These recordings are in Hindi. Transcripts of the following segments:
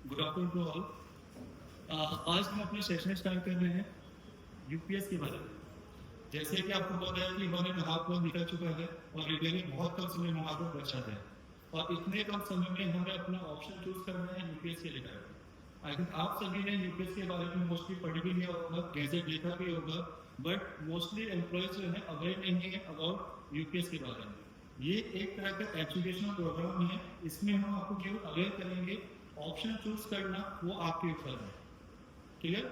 Good afternoon to all. आज हम अपना सेशन स्टार्ट कर रहे हैं यूपीएस के बारे में। जैसे कि आपको पता है कि 1.5 निकल चुका है और रिटेलिंग बहुत कम समय में आपको बचा है, और इतने कम समय में हमें अपना ऑप्शन चूज करना है यूपीएस के लिए। आई थिंक आप सभी ने यूपीएस के बारे में मोस्टली पढ़ भी लिया होगा, गैजेट देखा भी होगा, बट मोस्टली एम्प्लॉयज जो है अवेयर नहीं है अबाउट यूपीएस के बारे में। ये एक तरह का एजुकेशनल प्रोग्राम है, इसमें हम आपको केवल अवेयर करेंगे, ऑप्शन चूज करना वो आपके ऊपर है। क्लियर?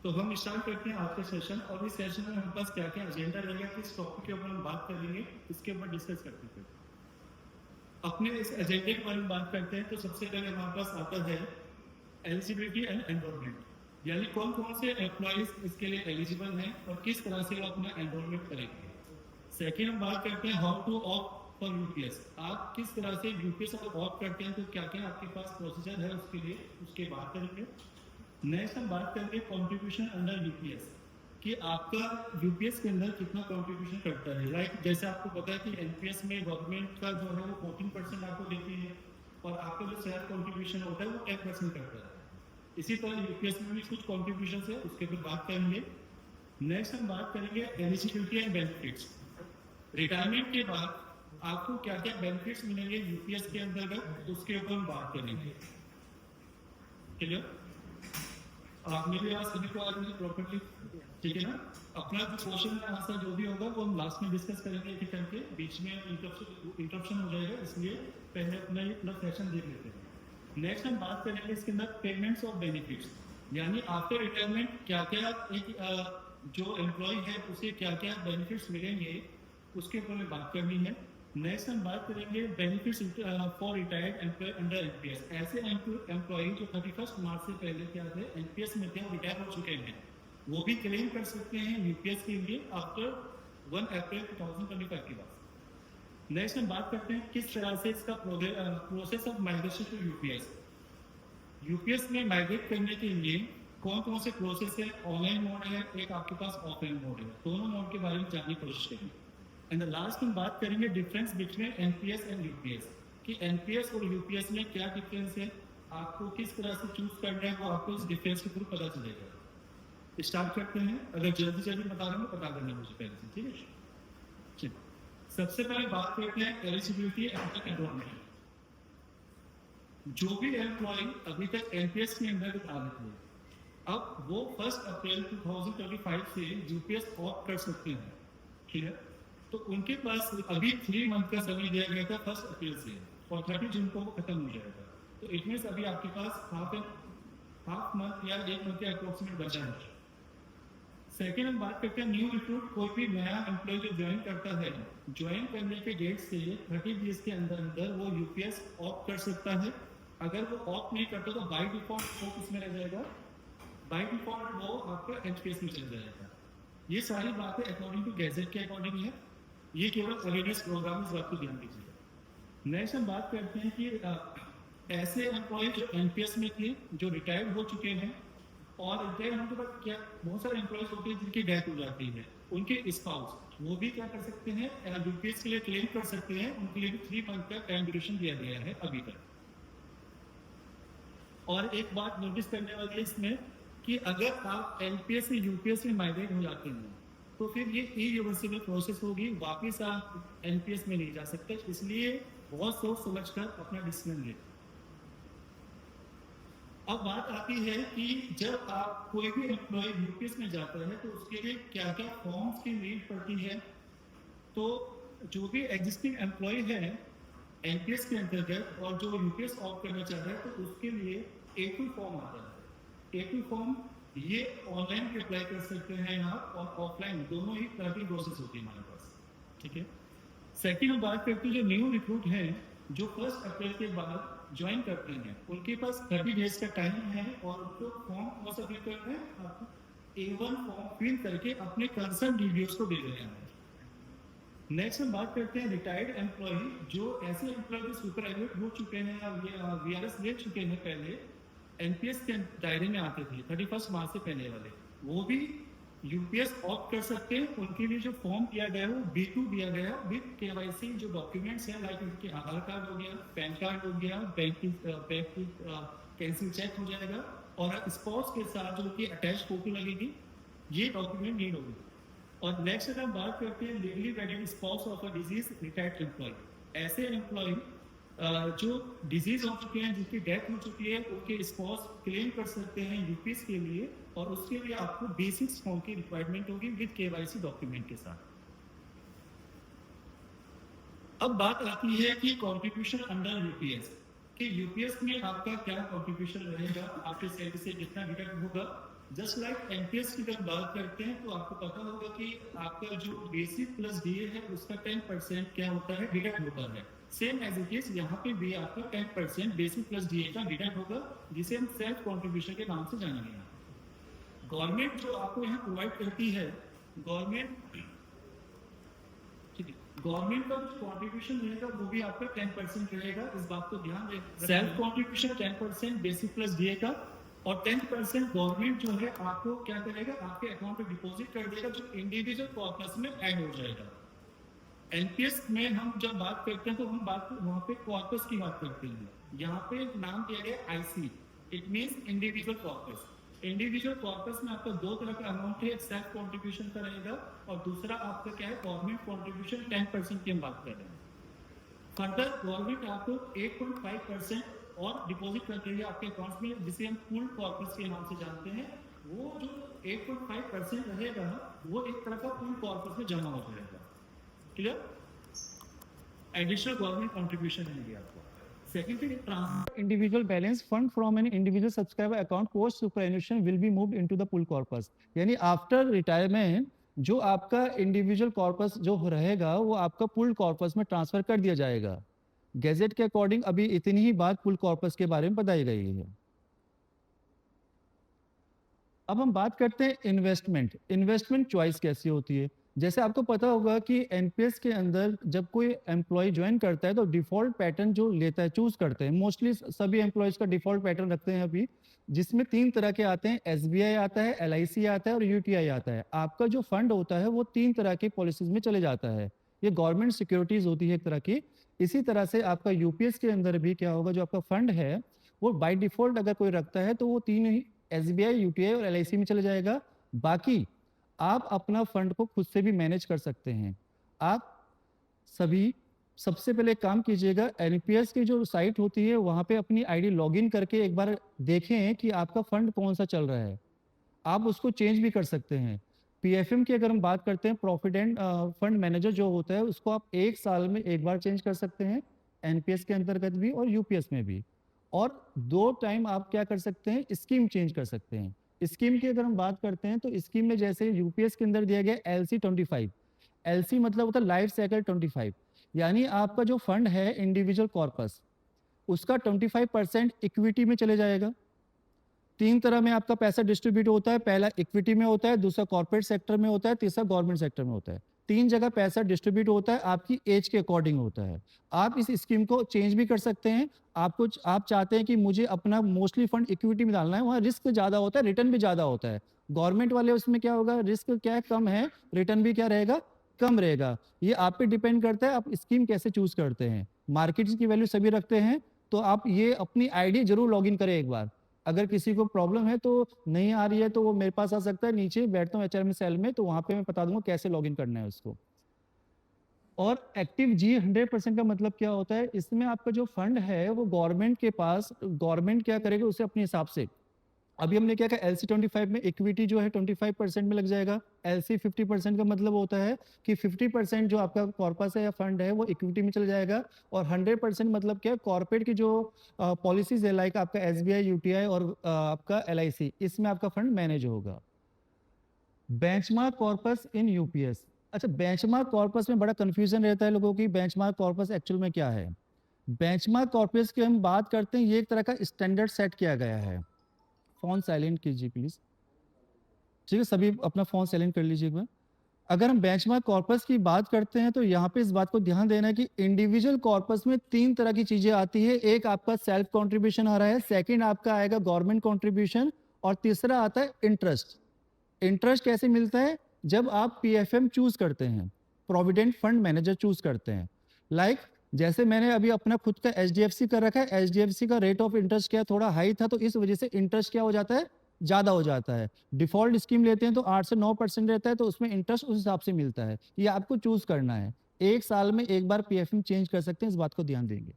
तो हम स्टार्ट करते हैं आज का सेशन, और इस सेशन में हमारे पास क्या क्या एजेंडा रहेगा, किस टॉपिक के ऊपर हम बात करेंगे, इसके ऊपर डिस्कस करते हैं। अपने इस एजेंडे के बारे में बात करते हैं तो सबसे पहले हमारे पास आता है एलिजिबिलिटी एंड एनरोलमेंट, यानी कौन कौन से एम्प्लॉइज इसके लिए एलिजिबल हैं और किस तरह से वो अपना एनरोलमेंट करेंगे। सेकेंड हम बात करते हैं how to opt for UPS, आप किस तरह से यूपीएस अगर ऑप्ट करते हैं तो क्या क्या आपके पास प्रोसीजर है उसके लिए, उसके बात करेंगे। नेक्स्ट हम बात करेंगे कॉन्ट्रीब्यूशन अंडर यूपीएस, कि आपका यूपीएस के अंदर कितना कॉन्ट्रीब्यूशन करता है। लाइक जैसे आपको पता है कि एनपीएस में गवर्नमेंट का जो है वो 14% आपको देती है, और आपका जो सेल्फ कॉन्ट्रीब्यूशन होता है वो 10% करता है। इसी तरह यूपीएस में भी कुछ कॉन्ट्रीब्यूशन है, उसके ऊपर बात करेंगे। नेक्स्ट हम बात करेंगे एलिजिबिलिटी एंड बेनिफिट्स, रिटायरमेंट के बाद आपको क्या क्या बेनिफिट्स मिलेंगे यूपीएस के अंतर्गत, उसके ऊपर हम बात करेंगे। क्लियर? आप मेरी आवाज सभी को आ रही है प्रॉपर्ली? ठीक है ना? अपना जो क्वेश्चन है आंसर जो भी होगा वो हम लास्ट में डिस्कस करेंगे एक करके, बीच में इंटरप्शन हो जाएगा, इसलिए पहले अपना ये पूरा सेशन देख लेते हैं। नेक्स्ट हम बात करेंगे इसके अंदर पेमेंट्स और बेनिफिट्स, यानी आफ्टर रिटायरमेंट क्या क्या एक जो एम्प्लॉय है उसे क्या क्या बेनिफिट्स मिलेंगे, उसके ऊपर में बात करनी है। नेक्स्ट हम बात करेंगे benefits for retired employee under NPS, ऐसे एम्प्लॉय जो 31 मार्च से पहले क्या थे एनपीएस में थे और रिटायर हो चुके हैं, वो भी क्लेम कर सकते हैं यूपीएस के लिए आफ्टर 1 अप्रैल 2025 के बाद। नेक्स्ट हम बात करते हैं किस तरह से इसका process of migration to UPS, UPS में माइग्रेट करने के लिए कौन कौन से प्रोसेस है, ऑनलाइन मोड है, एक आपके पास ऑफलाइन मोड है, दोनों मोड के बारे में जानने की कोशिश करेंगे। एंड द लास्ट हम बात करेंगे difference between NPS and UPS, कि एनपीएस और यूपीएस में क्या डिफरेंस है, आपको किस तरह से चूज करना है वो आपको इस डिफरेंस के थ्रू पता चलेगा। स्टार्ट करते हैं, अगर जल्दी जल्दी बता रहे हो बता देना मुझे पहले से, ठीक है? ठीक, सबसे पहले बात करते हैं एलिजिबिलिटी एंड एनरोलमेंट। जो भी एम्प्लॉय अभी तक एनपीएस के अंदर आ रहे थे, अब वो 1 अप्रैल 2025 से यूपीएस ऑप्ट कर सकते हैं। ठीक है? तो उनके पास अभी 3 मंथ का समय दिया गया था 1 अप्रैल से, और 30 जून को वो खत्म हो जाएगा। तो इट मीन्स अभी आपके पास हाफ मंथ या 1 मंथ के अप्रोक्सीमेट बचा है। सेकेंड हम बात करते हैं न्यू रिक्रूट, कोई भी नया एम्प्लॉय जो ज्वाइन करता है, ज्वाइन करने के डेट से 30 डेज के अंदर अंदर वो यूपीएस ऑप्ट कर सकता है। अगर वो ऑप्ट नहीं करता तो बाई डिफॉल्ट वो किसमें रह जाएगा, बाई डिफॉल्ट वो आपका एनपीएस में चल जाएगा। ये सारी बातें अकॉर्डिंग टू गैजेट के अकॉर्डिंग है, ये केवल अवेयरनेस प्रोग्राम, इस बात को ध्यान दीजिएगा। नेक्स्ट हम बात करते हैं कि ऐसे एम्प्लॉय जो एनपीएस में थे, जो रिटायर्ड हो चुके हैं, और रिटायर होने के बाद क्या बहुत सारे एम्प्लॉयज होते हैं जिनकी डेथ हो जाती है, उनके स्पाउस वो भी क्या कर सकते हैं, यूपीएस के लिए क्लेम कर सकते हैं। उनके लिए भी 3 मंथ का टाइम ड्यूरेशन दिया गया है अभी तक। और एक बात नोटिस करने वाली है इसमें, कि अगर आप एनपीएस से यूपीएस में माइग्रेट हो जाते हैं तो फिर ये इरिवर्सिबल प्रोसेस होगी, वापस आप एनपीएस में नहीं जा सकते, इसलिए बहुत सोच समझ कर अपना डिसीजन लें। अब बात आती है कि जब आप कोई भी एम्प्लॉय यूपीएस में जाता है तो उसके लिए क्या क्या फॉर्म्स की नीड पड़ती है। तो जो भी एग्जिस्टिंग एम्प्लॉय है एनपीएस के अंतर्गत और जो यूपीएस ऑफ करना चाह रहा है, तो उसके लिए A2 फॉर्म आता है। A2 फॉर्म ये ऑनलाइन भी अप्लाई कर सकते हैं आप, और ऑफलाइन, दोनों ही तरह की प्रोसेस होती है हमारे पास। ठीक है? सेकेंड हम बात करते हैं जो न्यू रिक्रूट हैं, जो 1 अप्रैल के बाद ज्वाइन करते हैं, उनके पास 30 डेज का टाइम है, और जो फॉर्म वो सबमिट करते हैं, आपको A1 फॉर्म फिल करके अपने कंसर्न डीडीओस को दे देना है। नेक्स्ट हम बात करते हैं रिटायर्ड एम्प्लॉय, जो ऐसे एम्प्लॉय जो सुपरवाइजर हो चुके हैं या वीआरएस ले चुके हैं, पहले एनपीएस के दायरे में आते थे 31 मार्च से पहले वाले, वो भी यूपीएस ऑप्ट कर सकते हैं, उनके लिए जो फॉर्म दिया गया है वो B2 दिया गया है विद केवाईसी जो डॉक्यूमेंट्स हैं, लाइक उनके आधार कार्ड हो गया, पैन कार्ड हो गया, बैंक की कैंसिल चेक हो जाएगा, और स्पॉट्स के साथ जो कि अटैच फोटो लगेगी, ये डॉक्यूमेंट नीड होगी। और नेक्स्ट अगर हम बात करते हैं legally wedded spots of a deceased retired employee, ऐसे एम्प्लॉय जो डिजीज हो चुके हैं, जिनकी डेथ हो चुकी है, उनके स्पॉट्स क्लेम कर सकते हैं यूपीएस के लिए, और उसके लिए आपको बेसिक्स फॉर्म की रिक्वायरमेंट होगी विद केवाईसी डॉक्यूमेंट के साथ। अब बात आती है कि कॉन्ट्रीब्यूशन अंडर यूपीएस, कि यूपीएस में आपका क्या कॉन्ट्रीब्यूशन रहेगा, आपके सैलरी से जितना डिडक्ट होगा। जस्ट लाइक एनपीएस की जब बात करते हैं तो आपको पता होगा कि आपका जो बेसिक प्लस डीए है उसका 10% क्या होता है, डिडक्ट होता है। सेम एज इट इज यहाँ पे भी आपका 10% बेसिक प्लस डीए का डिडक्ट होगा, जिसे हम सेल्फ कॉन्ट्रीब्यूशन के नाम से जानेंगे। गवर्नमेंट जो आपको यहाँ प्रोवाइड करती है, गवर्नमेंट गवर्नमेंट का जो कॉन्ट्रीब्यूशन रहेगा वो भी आपका 10% रहेगा, इस बात को ध्यान रखें। Self contribution 10% basic plus DA का, और 10% गवर्नमेंट जो है आपको क्या करेगा, आपके अकाउंट में डिपॉजिट कर देगा, जो इंडिविजुअल कॉर्पस में ऐड हो जाएगा। एनपीएस में हम जब बात करते हैं तो हम बात वहाँ पे कॉर्पस की बात करते हैं। यहाँ पे नाम दिया गया IC, it means individual corpus. Individual corpus में आपका दो तरह का अमाउंट है, सेल्फ कॉन्ट्रीब्यूशन का रहेगा, और दूसरा आपका क्या है, गवर्नमेंट कॉन्ट्रीब्यूशन 10% की हम बात कर रहे हैं। फर्दर गवर्नमेंट आपको 8.5% और डिपॉजिट कर देगी आपके अकाउंट में, जिसे हम पूल कॉर्पस के नाम से जानते हैं। वो जो 8.5% रहेगा वो एक तरह का पूल कॉर्पस में जमा हो जाएगा। क्लियर? एडिशनल गवर्नमेंट कंट्रीब्यूशन मिलेगी आपको। Second thing, transfer individual balance fund from an individual subscriber account post superannuation will be moved into the pool corpus। यानी आफ्टर रिटायरमेंट जो आपका इंडिविजुअल कॉर्पस जो रहेगा वो आपका पूल कॉर्पस में ट्रांसफर कर दिया जाएगा। गैजेट के अकॉर्डिंग अभी इतनी ही बात पूल कॉर्पस के बारे में बताई गई है। अब हम बात करते हैं इन्वेस्टमेंट। इन्वेस्टमेंट चॉइस कैसी होती है? जैसे आपको पता होगा कि एनपीएस के अंदर जब कोई एम्प्लॉय ज्वाइन करता है तो डिफॉल्ट पैटर्न जो लेता है, चूज करते हैं, मोस्टली सभी एम्प्लॉयज का डिफॉल्ट पैटर्न रखते हैं अभी, जिसमें 3 तरह के आते हैं, एसबीआई आता है, एलआईसी आता है और यूटीआई आता है। आपका जो फंड होता है वो 3 तरह के पॉलिसीज में चले जाता है। ये गवर्नमेंट सिक्योरिटीज होती है एक तरह की। इसी तरह से आपका यूपीएस के अंदर भी क्या होगा, जो आपका फंड है वो बाय डिफॉल्ट अगर कोई रखता है तो वो 3 ही एसबीआई, यूटीआई और एलआईसी में चले जाएगा। बाकी आप अपना फंड को खुद से भी मैनेज कर सकते हैं। आप सभी सबसे पहले काम कीजिएगा, एनपीएस की जो साइट होती है वहां पे अपनी आईडी लॉगिन करके एक बार देखें कि आपका फंड कौन सा चल रहा है। आप उसको चेंज भी कर सकते हैं। पीएफएम की अगर हम बात करते हैं, प्रोविडेंट फंड मैनेजर जो होता है उसको आप 1 साल में एक बार चेंज कर सकते हैं, एनपीएस के अंतर्गत भी और यूपीएस में भी। और 2 टाइम आप क्या कर सकते हैं, स्कीम चेंज कर सकते हैं। स्कीम की अगर हम बात करते हैं तो स्कीम में जैसे यूपीएस के अंदर दिया गया एलसी 25, एलसी मतलब होता है लाइफ साइकिल 25, यानी आपका जो फंड है इंडिविजुअल कॉर्पस उसका 25% इक्विटी में चले जाएगा। 3 तरह में आपका पैसा डिस्ट्रीब्यूट होता है, पहला इक्विटी में होता है, दूसरा कॉर्पोरेट सेक्टर में होता है, तीसरा गवर्नमेंट सेक्टर में होता है। 3 जगह पैसा डिस्ट्रीब्यूट होता है, आपकी एज के अकॉर्डिंग होता है। आप इस स्कीम को चेंज भी कर सकते हैं। आप चाहते हैं कि मुझे अपना मोस्टली फंड इक्विटी में डालना है, वहाँ रिस्क ज़्यादा होता है, रिटर्न भी ज़्यादा होता है। गवर्नमेंट वाले उसमें क्या होगा, रिस्क क्या है, कम है, रिटर्न भी क्या रहेगा, कम रहेगा। ये आप पे डिपेंड करता है आप स्कीम कैसे चूज करते हैं। मार्केट की वैल्यू सभी रखते हैं, तो आप ये अपनी आईडी जरूर लॉगिन करें एक बार। अगर किसी को प्रॉब्लम है तो नहीं आ रही है तो वो मेरे पास आ सकता है, नीचे बैठता हूँ एचआरएम सेल में, तो वहां पे मैं बता दूंगा कैसे लॉगिन करना है उसको। और एक्टिव जी 100% का मतलब क्या होता है, इसमें आपका जो फंड है वो गवर्नमेंट के पास, गवर्नमेंट क्या करेगा उसे अपने हिसाब से। अभी हमने क्या कहा, एलसी 25 में इक्विटी जो है 25% में लग जाएगा। एलसी 50% का मतलब होता है कि 50% जो आपका कॉर्पस है या फंड है वो इक्विटी में चल जाएगा। और 100% मतलब क्या है, कॉर्पोरेट की जो पॉलिसीज है, लाइक आपका एसबीआई, यूटीआई और आपका एलआईसी, इसमें आपका फंड मैनेज होगा। बेंचमार्क कॉर्पस इन यूपीएस। अच्छा, बेंचमार्क कॉर्पस में बड़ा कंफ्यूजन रहता है लोगों की, बेंचमार्क कॉर्पस एक्चुअल में क्या है। बेंचमार्क कॉर्पस की हम बात करते हैं, ये एक तरह का स्टैंडर्ड सेट किया गया है। फोन साइलेंट कीजिए प्लीज, ठीक है, सभी अपना फोन साइलेंट कर लीजिएगा। अगर हम बेंचमार्क कॉर्पस की बात करते हैं तो यहाँ पे इस बात को ध्यान देना है कि इंडिविजुअल कॉर्पस में 3 तरह की चीजें आती है। एक आपका सेल्फ कंट्रीब्यूशन आ रहा है, सेकंड आपका आएगा गवर्नमेंट कंट्रीब्यूशन, और तीसरा आता है इंटरेस्ट। इंटरेस्ट कैसे मिलता है? जब आप पीएफएम चूज करते हैं, प्रोविडेंट फंड मैनेजर चूज करते हैं। लाइक जैसे मैंने अभी अपना खुद का एचडीएफसी कर रखा है, एचडीएफसी का रेट ऑफ इंटरेस्ट क्या थोड़ा हाई था, तो इस वजह से इंटरेस्ट क्या हो जाता है, ज्यादा हो जाता है। डिफॉल्ट स्कीम लेते हैं तो 8 से 9% रहता है, तो उसमें इंटरेस्ट उस हिसाब से मिलता है। ये आपको चूज करना है। एक साल में एक बार पीएफएम चेंज कर सकते हैं, इस बात को ध्यान देंगे।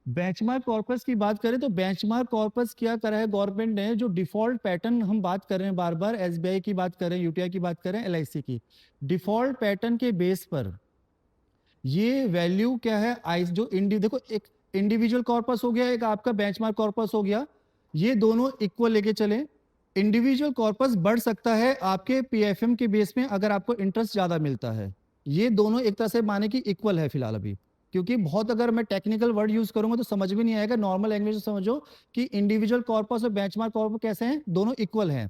बेंचमार्क कॉर्पस की बात करें तो बेंचमार्क कॉर्पस क्या करा है गवर्नमेंट ने, जो डिफॉल्ट पैटर्न हम बात कर रहे हैं बार बार, एसबीआई की बात करें, यूटीआई की बात करें, एलआईसी की, डिफॉल्ट पैटर्न के बेस पर ये वैल्यू क्या है, आई जो देखो, एक इंडिविजुअल कॉर्पस हो गया, एक आपका बेंचमार्क कॉर्पस हो गया, ये दोनों इक्वल लेके चले। इंडिविजुअल कॉर्पस बढ़ सकता है आपके पीएफएम के बेस में अगर आपको इंटरेस्ट ज्यादा मिलता है। ये दोनों एक तरह से माने कि इक्वल है फिलहाल अभी, क्योंकि बहुत अगर मैं टेक्निकल वर्ड यूज करूंगा तो समझ भी नहीं आएगा। नॉर्मल लैंग्वेज में समझो कि इंडिविजुअल कॉर्पस और बेंचमार्क कॉर्पस कैसे हैं, दोनों इक्वल हैं।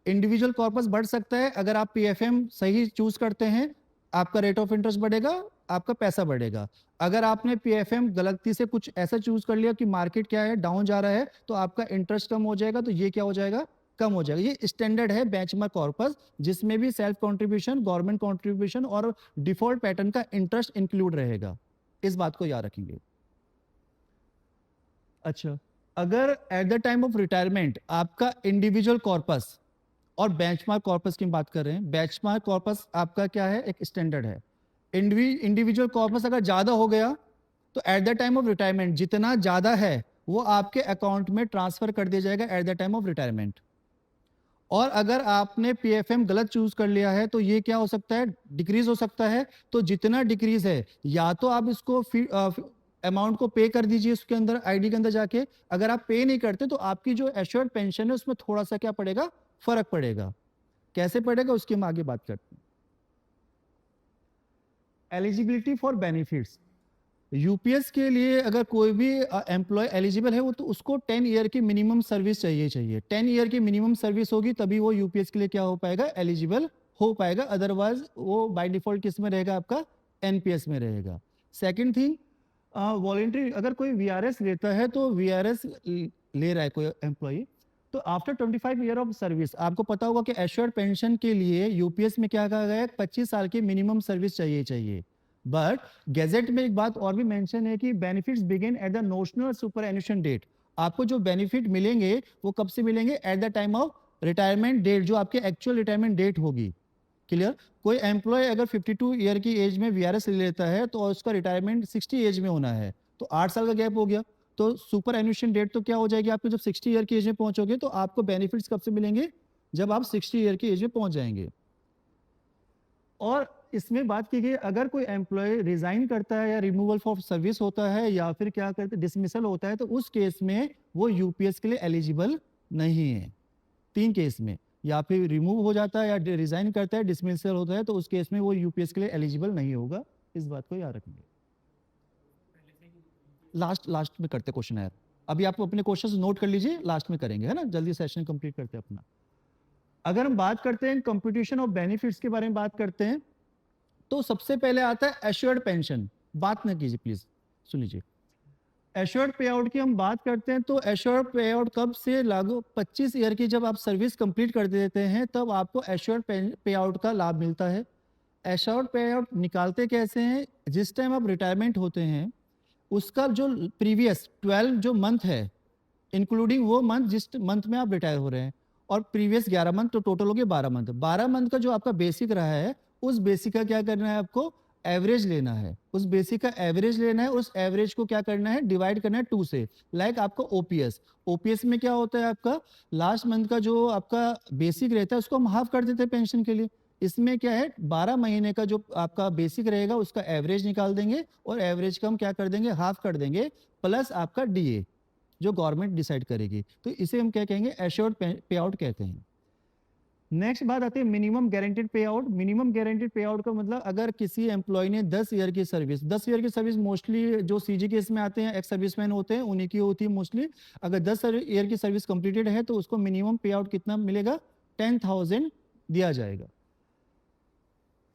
इंडिविजुअल कॉर्पस बढ़ सकता है अगर आप पीएफएम सही चूज करते हैं, आपका रेट ऑफ इंटरेस्ट बढ़ेगा, आपका पैसा बढ़ेगा। अगर आपने पीएफएम गलती से कुछ ऐसा चूज कर लिया कि मार्केट क्या है, डाउन जा रहा है, तो आपका इंटरेस्ट कम हो जाएगा, तो ये क्या हो जाएगा, कम हो जाएगा। ये स्टैंडर्ड है बेंचमार्क कॉर्पस, जिसमें भी सेल्फ कंट्रीब्यूशन, गवर्नमेंट कंट्रीब्यूशन और डिफॉल्ट पैटर्न का इंटरेस्ट इंक्लूड रहेगा। इस बात को याद रखेंगे। अच्छा, अगर eight the time of retirement आपका इंडिविजुअल कॉर्पस और बेंचमार्क कॉर्पस की बात कर रहे हैं, बेंचमार्क कॉर्पस आपका क्या है, एक स्टैंडर्ड है। इंडिविजुअल कॉर्पस अगर ज्यादा हो गया तो eight the time of retirement जितना ज्यादा है वो आपके अकाउंट में ट्रांसफर कर दिया जाएगा eight the time of retirement. और अगर आपने पीएफएम गलत चूज कर लिया है तो ये क्या हो सकता है, डिक्रीज हो सकता है। तो जितना डिक्रीज है, या तो आप इसको अमाउंट को पे कर दीजिए उसके अंदर, आईडी के अंदर जाके। अगर आप पे नहीं करते तो आपकी जो एश्योर्ड पेंशन है उसमें थोड़ा सा क्या पड़ेगा, फर्क पड़ेगा। कैसे पड़ेगा उसकी हम आगे बात करते हैं। एलिजिबिलिटी फॉर बेनिफिट्स, यूपीएस के लिए अगर कोई भी एम्प्लॉय एलिजिबल है वो तो उसको 10 ईयर की मिनिमम सर्विस चाहिए। 10 ईयर की मिनिमम सर्विस होगी तभी वो यूपीएस के लिए क्या हो पाएगा, एलिजिबल हो पाएगा। अदरवाइज वो बाय डिफॉल्ट किस में रहेगा, आपका एनपीएस में रहेगा। सेकंड थिंग, वॉलेंट्री, अगर कोई वीआरएस लेता है तो वीआरएस ले रहा है कोई एम्प्लॉय, तो आफ्टर 25 ईयर ऑफ सर्विस, आपको पता होगा कि एश्योर्ड पेंशन के लिए यूपीएस में क्या कहा गया है, 25 साल की मिनिमम सर्विस चाहिए। बट गैजेट में एक बात और भी मेंशन है कि benefits begin at the notional superannuation date. आपको जो बेनिफिट मिलेंगे वो कब से मिलेंगे, at the time of retirement date, जो आपके एक्चुअल रिटायरमेंट डेट होगी। क्लियर? कोई एम्प्लॉय अगर 52 ईयर की एज में वीआरएस ले लेता है तो उसका रिटायरमेंट 60 एज में होना है, तो 8 साल का गैप हो गया। तो सुपर एन्युएशन डेट तो क्या हो जाएगी आपको, जब 60 ईयर की एज में पहुंचोगे तो आपको बेनिफिट्स कब से मिलेंगे, जब आप 60 ईयर की एज में पहुंच जाएंगे। और इसमें बात की गई, अगर कोई एम्प्लॉय रिजाइन करता है या रिमूवल फॉर सर्विस होता है या फिर क्या करते डिसमिसल होता है, तो उस केस में वो यूपीएस के लिए एलिजिबल नहीं है। 3 केस में, या फिर रिमूव हो जाता है या रिजाइन करता है, डिसमिसल होता है, तो उस केस में वो यूपीएस के लिए एलिजिबल नहीं होगा। इस बात को याद रखेंगे। लास्ट में करते क्वेश्चन है, अभी आप अपने क्वेश्चन नोट कर लीजिए, लास्ट में करेंगे, है ना, जल्दी सेशन कंप्लीट करते हैं अपना। अगर हम बात करते हैं कंप्यूटेशन ऑफ बेनिफिट्स के बारे में बात करते हैं, तो सबसे पहले आता है एश्योर्ड पेंशन। बात ना कीजिए प्लीज, सुन लीजिए। एश्योर्ड पे आउट की हम बात करते हैं तो एश्योर्ड पे आउट कब से लागू, 25 ईयर की जब आप सर्विस कंप्लीट कर देते हैं तब आपको एश्योर्ड पे आउट का लाभ मिलता है। एश्योर्ड पे आउट निकालते कैसे हैं, जिस टाइम आप रिटायरमेंट होते हैं उसका जो प्रीवियस 12 जो मंथ है, इंक्लूडिंग वो मंथ जिस मंथ में आप रिटायर हो रहे हैं, और प्रीवियस 11 मंथ, तो टोटल हो गया 12 मंथ। 12 मंथ का जो आपका बेसिक रहा है, उस बेसिक का क्या करना है, आपको एवरेज लेना है। उस बेसिक का एवरेज लेना है, उस एवरेज को क्या करना है, डिवाइड करना है 2 से। लाइक आपको ओपीएस, ओपीएस में क्या होता है, आपका लास्ट मंथ का जो आपका बेसिक रहता है उसको हम हाफ कर देते हैं पेंशन के लिए। इसमें क्या है, 12 महीने का जो आपका बेसिक रहेगा उसका एवरेज निकाल देंगे, और एवरेज का हम क्या कर देंगे, हाफ कर देंगे, प्लस आपका डीए जो गवर्नमेंट डिसाइड करेगी। तो इसे हम क्या कहेंगे, एश्योर्ड पे आउट कहते हैं। नेक्स्ट बात आती है मिनिमम गारंटेड पे आउट। मिनिमम गारंटेड पे आउट का मतलब, अगर किसी एम्प्लॉय ने 10 ईयर की सर्विस, 10 ईयर की सर्विस मोस्टली जो सीजी केस में आते हैं, एक्स सर्विसमैन होते हैं, उन्हीं की होती है मोस्टली। अगर 10 ईयर की सर्विस कंप्लीटेड है तो उसको मिनिमम पे आउट कितना मिलेगा, 10,000 दिया जाएगा।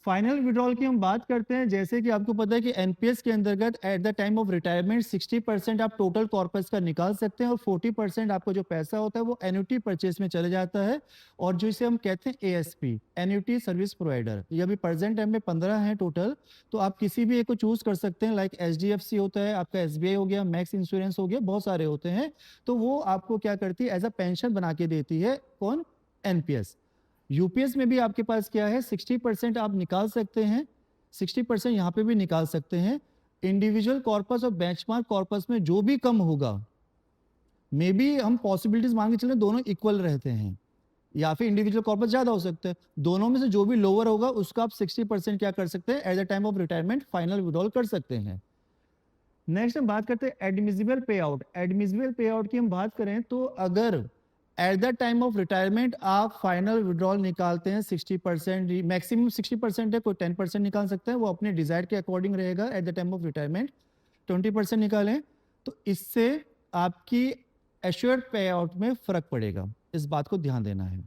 फाइनल विड्रॉल की हम बात करते हैं, जैसे कि आपको पता है कि एनपीएस के अंतर्गत eight the time of retirement 60% आप टोटल कॉर्पस का निकाल सकते हैं और 40% आपका जो पैसा होता है वो एन्युटी परचेज में चले जाता है, और जो इसे हम कहते हैं एएसपी, एन्युटी सर्विस प्रोवाइडर। ये अभी प्रेजेंट टाइम में 15 हैं टोटल, तो आप किसी भी एक को चूज कर सकते हैं। लाइक एचडीएफसी होता है, आपका एसबीआई हो गया, मैक्स इंश्योरेंस हो गया, बहुत सारे होते हैं। तो वो आपको क्या करती है, एज अ पेंशन बना के देती है। कौन? एनपीएस। यूपीएस में भी आपके पास क्या है, 60% आप निकाल सकते हैं, 60% यहाँ पे भी निकाल सकते हैं। इंडिविजुअल कॉर्पस और बेंचमार्क कॉर्पस में जो भी कम होगा, मे बी हम पॉसिबिलिटीज मान के चले दोनों इक्वल रहते हैं, या फिर इंडिविजुअल कॉर्पस ज्यादा हो सकता है। दोनों में से जो भी लोअर होगा उसका आप 60% क्या कर सकते हैं, eight the time of retirement final withdrawal कर सकते हैं। नेक्स्ट हम बात करते हैं एडमिसिबल पे आउट। एडमिसिबल पे आउट की हम बात करें तो अगर eight the time of retirement आप फाइनल विड्रॉल निकालते हैं 60%, मैक्सिमम 60% है, कोई 10% निकाल सकता है, वो अपने डिजायर के अकॉर्डिंग रहेगा। Eight the time of retirement 20% निकालें तो इससे आपकी एश्योर्ड पे आउट में फर्क पड़ेगा, इस बात को ध्यान देना है।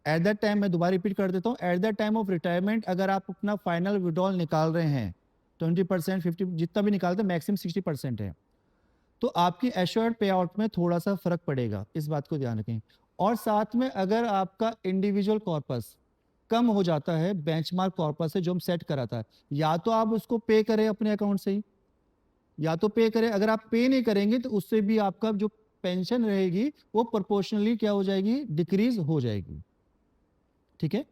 एट दैट टाइम, मैं दोबारा रिपीट कर देता हूँ, at that time of retirement अगर आप अपना फाइनल विड्रॉल निकाल रहे हैं 20%, 50, जितना भी निकालते हैं, मैक्सिमम 60% है, तो आपकी एश्योर्ड पे आउट में थोड़ा सा फर्क पड़ेगा, इस बात को ध्यान रखें। और साथ में अगर आपका इंडिविजुअल कॉर्पस कम हो जाता है बेंचमार्क कॉर्पस से जो हम सेट कराता है, या तो आप उसको पे करें अपने अकाउंट से ही, या तो पे करें। अगर आप पे नहीं करेंगे तो उससे भी आपका जो पेंशन रहेगी वो प्रोपोर्शनली क्या हो जाएगी, डिक्रीज हो जाएगी। ठीक है।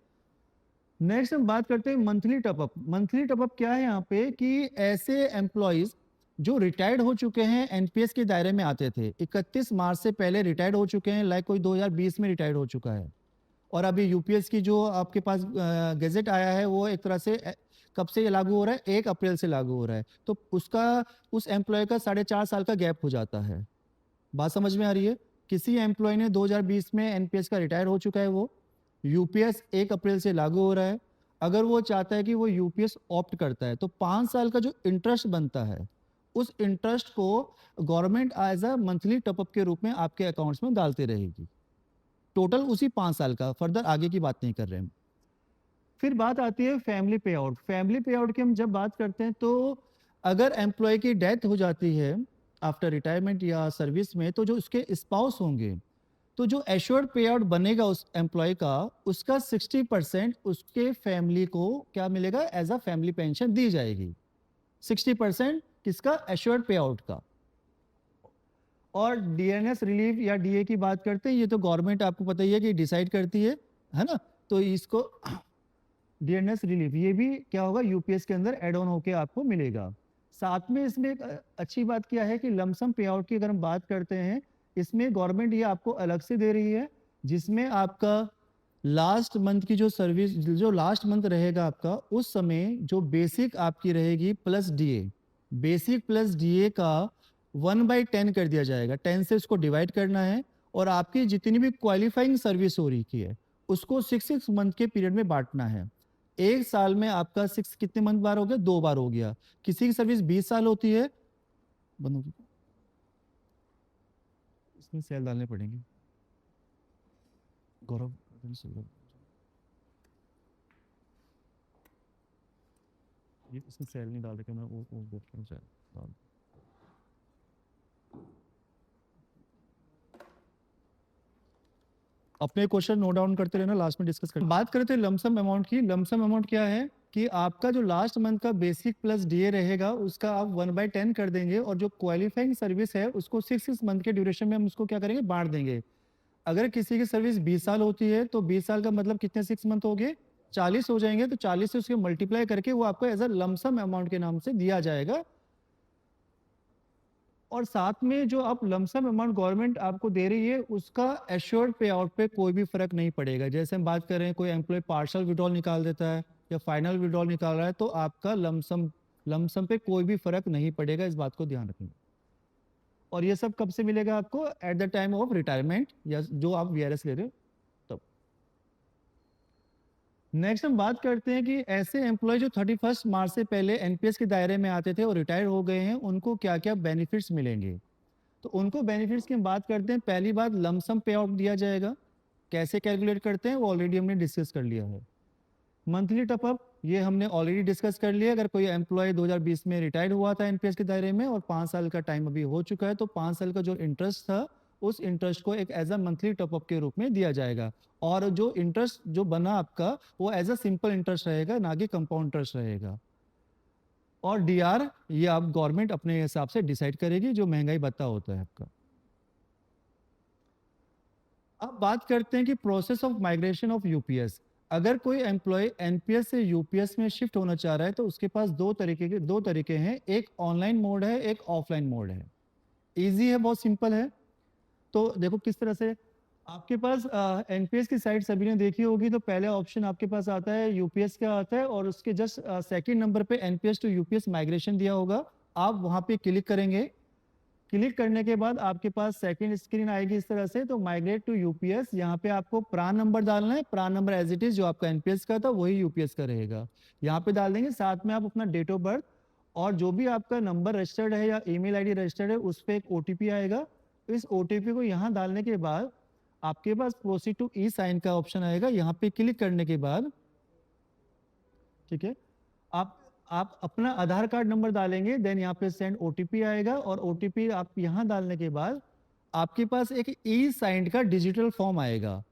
नेक्स्ट हम बात करते हैं मंथली टॉपअप। मंथली टॉपअप क्या है यहाँ पे कि ऐसे एम्प्लॉइज जो रिटायर्ड हो चुके हैं, एनपीएस के दायरे में आते थे, 31 मार्च से पहले रिटायर्ड हो चुके हैं, लाइक कोई 2020 में रिटायर्ड हो चुका है, और अभी यूपीएस की जो आपके पास गैजेट आया है वो एक तरह से कब से लागू हो रहा है, 1 अप्रैल से लागू हो रहा है, तो उसका उस एम्प्लॉय का 4.5 साल का गैप हो जाता है। बात समझ में आ रही है? किसी एम्प्लॉय ने 2020 में एनपीएस का रिटायर हो चुका है, वो यूपीएस 1 अप्रैल से लागू हो रहा है, अगर वो चाहता है कि वो यूपीएस ऑप्ट करता है तो 5 साल का जो इंटरेस्ट बनता है उस इंटरेस्ट को government as a monthly top up के रूप में आपके अकाउंट्स में डालती रहेगी, टोटल उसी 5 साल का, फर्दर आगे की बात नहीं कर रहे हैं। फिर बात आती है फैमिली पे आउट। फैमिली पे आउट की हम जब बात करते हैं तो अगर एम्प्लॉय की डेथ हो जाती है आफ्टर रिटायरमेंट या सर्विस में, तो जो उसके स्पाउस होंगे, तो जो एश्योर्ड पे आउट बनेगा उस एम्प्लॉय का, उसका 60% उसके फैमिली को क्या मिलेगा, एज अ फैमिली पेंशन दी जाएगी। 60% किसका, एश्योर्ड पे आउट का। और डीएनएस रिलीफ या डीए की बात करते हैं, ये तो गवर्नमेंट आपको पता ही है कि डिसाइड करती है ना, तो इसको डीएनएस रिलीफ ये भी क्या होगा, यूपीएस के अंदर एड ऑन होके आपको मिलेगा। साथ में इसमें एक अच्छी बात क्या है कि लमसम पे आउट की अगर हम बात करते हैं, इसमें गवर्नमेंट ये आपको अलग से दे रही है, जिसमें आपका लास्ट मंथ की जो सर्विस, जो लास्ट मंथ रहेगा आपका, उस समय जो बेसिक आपकी रहेगी plus DA, basic plus DA का 1/10 कर दिया जाएगा, 10 से उसको डिवाइड करना है, और आपकी जितनी भी क्वालिफाइंग सर्विस हो रही है उसको 6 मंथ के पीरियड में बांटना है। एक साल में आपका 6 कितने मंथ बार हो गया, 2 बार हो गया। किसी की सर्विस 20 साल होती है, बंद होगी, इसमें सेल डालने पड़ेंगे गौरव, ये इसमें सेल नहीं डाल रखे, मैं वो सेल डाल। अपने क्वेश्चन नोट डाउन करते रहना, लास्ट में डिस्कस करते। बात करते हैं लमसम अमाउंट की। लमसम अमाउंट क्या है कि आपका जो लास्ट मंथ का बेसिक प्लस डीए रहेगा उसका आप 1/10 कर देंगे, और जो क्वालिफाइंग सर्विस है उसको 6 मंथ के ड्यूरेशन में हम उसको क्या करेंगे, बांट देंगे। अगर किसी की सर्विस 20 साल होती है तो 20 साल का मतलब कितने 6 मंथ हो गए, 40 हो जाएंगे, तो 40 से उसके मल्टीप्लाई करके वो आपको एज अ लमसम अमाउंट के नाम से दिया जाएगा। और साथ में जो आप लमसम अमाउंट गवर्नमेंट आपको दे रही है उसका एश्योर्ड पे आउट पे कोई भी फर्क नहीं पड़ेगा। जैसे हम बात कर रहे हैं, कोई एम्प्लॉय पार्शियल विड्रॉल निकाल देता है या फाइनल विड्रॉल निकाल रहा है, तो आपका लमसम पे कोई भी फर्क नहीं पड़ेगा, इस बात को ध्यान रखें। और ये सब कब से मिलेगा आपको, eight the time of retirement या जो आप वीआरएस ले रहे हो तब। नेक्स्ट हम बात करते हैं कि ऐसे एम्प्लॉय जो 31 मार्च से पहले एनपीएस के दायरे में आते थे और रिटायर हो गए हैं, उनको क्या क्या बेनिफिट्स मिलेंगे। तो उनको बेनिफिट्स की हम बात करते हैं। पहली बात, लमसम पे आउट दिया जाएगा। कैसे कैलकुलेट करते हैं वो ऑलरेडी हमने डिस्कस कर लिया है। मंथली टॉपअप ये हमने ऑलरेडी डिस्कस कर लिया। अगर कोई एम्प्लॉय 2020 में रिटायर्ड हुआ था एनपीएस के दायरे में और 5 साल का टाइम अभी हो चुका है, तो 5 साल का जो इंटरेस्ट था उस इंटरेस्ट को एक एज अ मंथली टॉपअप के रूप में दिया जाएगा। और जो इंटरेस्ट जो बना आपका वो एज अ सिंपल इंटरेस्ट रहेगा, ना कि कंपाउंड इंटरेस्ट रहेगा। और डीआर ये आप गवर्नमेंट अपने हिसाब से डिसाइड करेगी, जो महंगाई भत्ता होता है आपका। अब बात करते हैं कि process of migration of UPS. अगर कोई एम्प्लॉय एनपीएस से यूपीएस में शिफ्ट होना चाह रहा है तो उसके पास दो तरीके हैं, एक ऑनलाइन मोड है, एक ऑफलाइन मोड है। इजी है, बहुत सिंपल है। तो देखो किस तरह से आपके पास एनपीएस की साइट सभी ने देखी होगी। तो पहले ऑप्शन आपके पास आता है यूपीएस का आता है और उसके जस्ट सेकंड नंबर पे एनपीएस टू यूपीएस माइग्रेशन दिया होगा। आप वहां पे क्लिक करेंगे। क्लिक करने के बाद आपके पास सेकंड स्क्रीन आएगी इस तरह से। तो माइग्रेट टू यूपीएस, यहाँ पे आपको प्रान नंबर डालना है। PRAN number as it is जो आपका एनपीएस का था वही यूपीएस का रहेगा, यहाँ पे डाल देंगे। साथ में आप अपना डेट ऑफ बर्थ और जो भी आपका नंबर रजिस्टर्ड है या ईमेल आईडी रजिस्टर्ड है उस पर एक ओटीपी आएगा। इस ओटीपी को यहाँ डालने के बाद आपके पास प्रोसीड टू ई साइन का ऑप्शन आएगा। यहाँ पे क्लिक करने के बाद ठीक है, आप अपना आधार कार्ड नंबर डालेंगे, देन यहाँ पे सेंड ओटीपी आएगा और ओटीपी आप यहाँ डालने के बाद आपके पास एक ई साइंड का डिजिटल फॉर्म आएगा।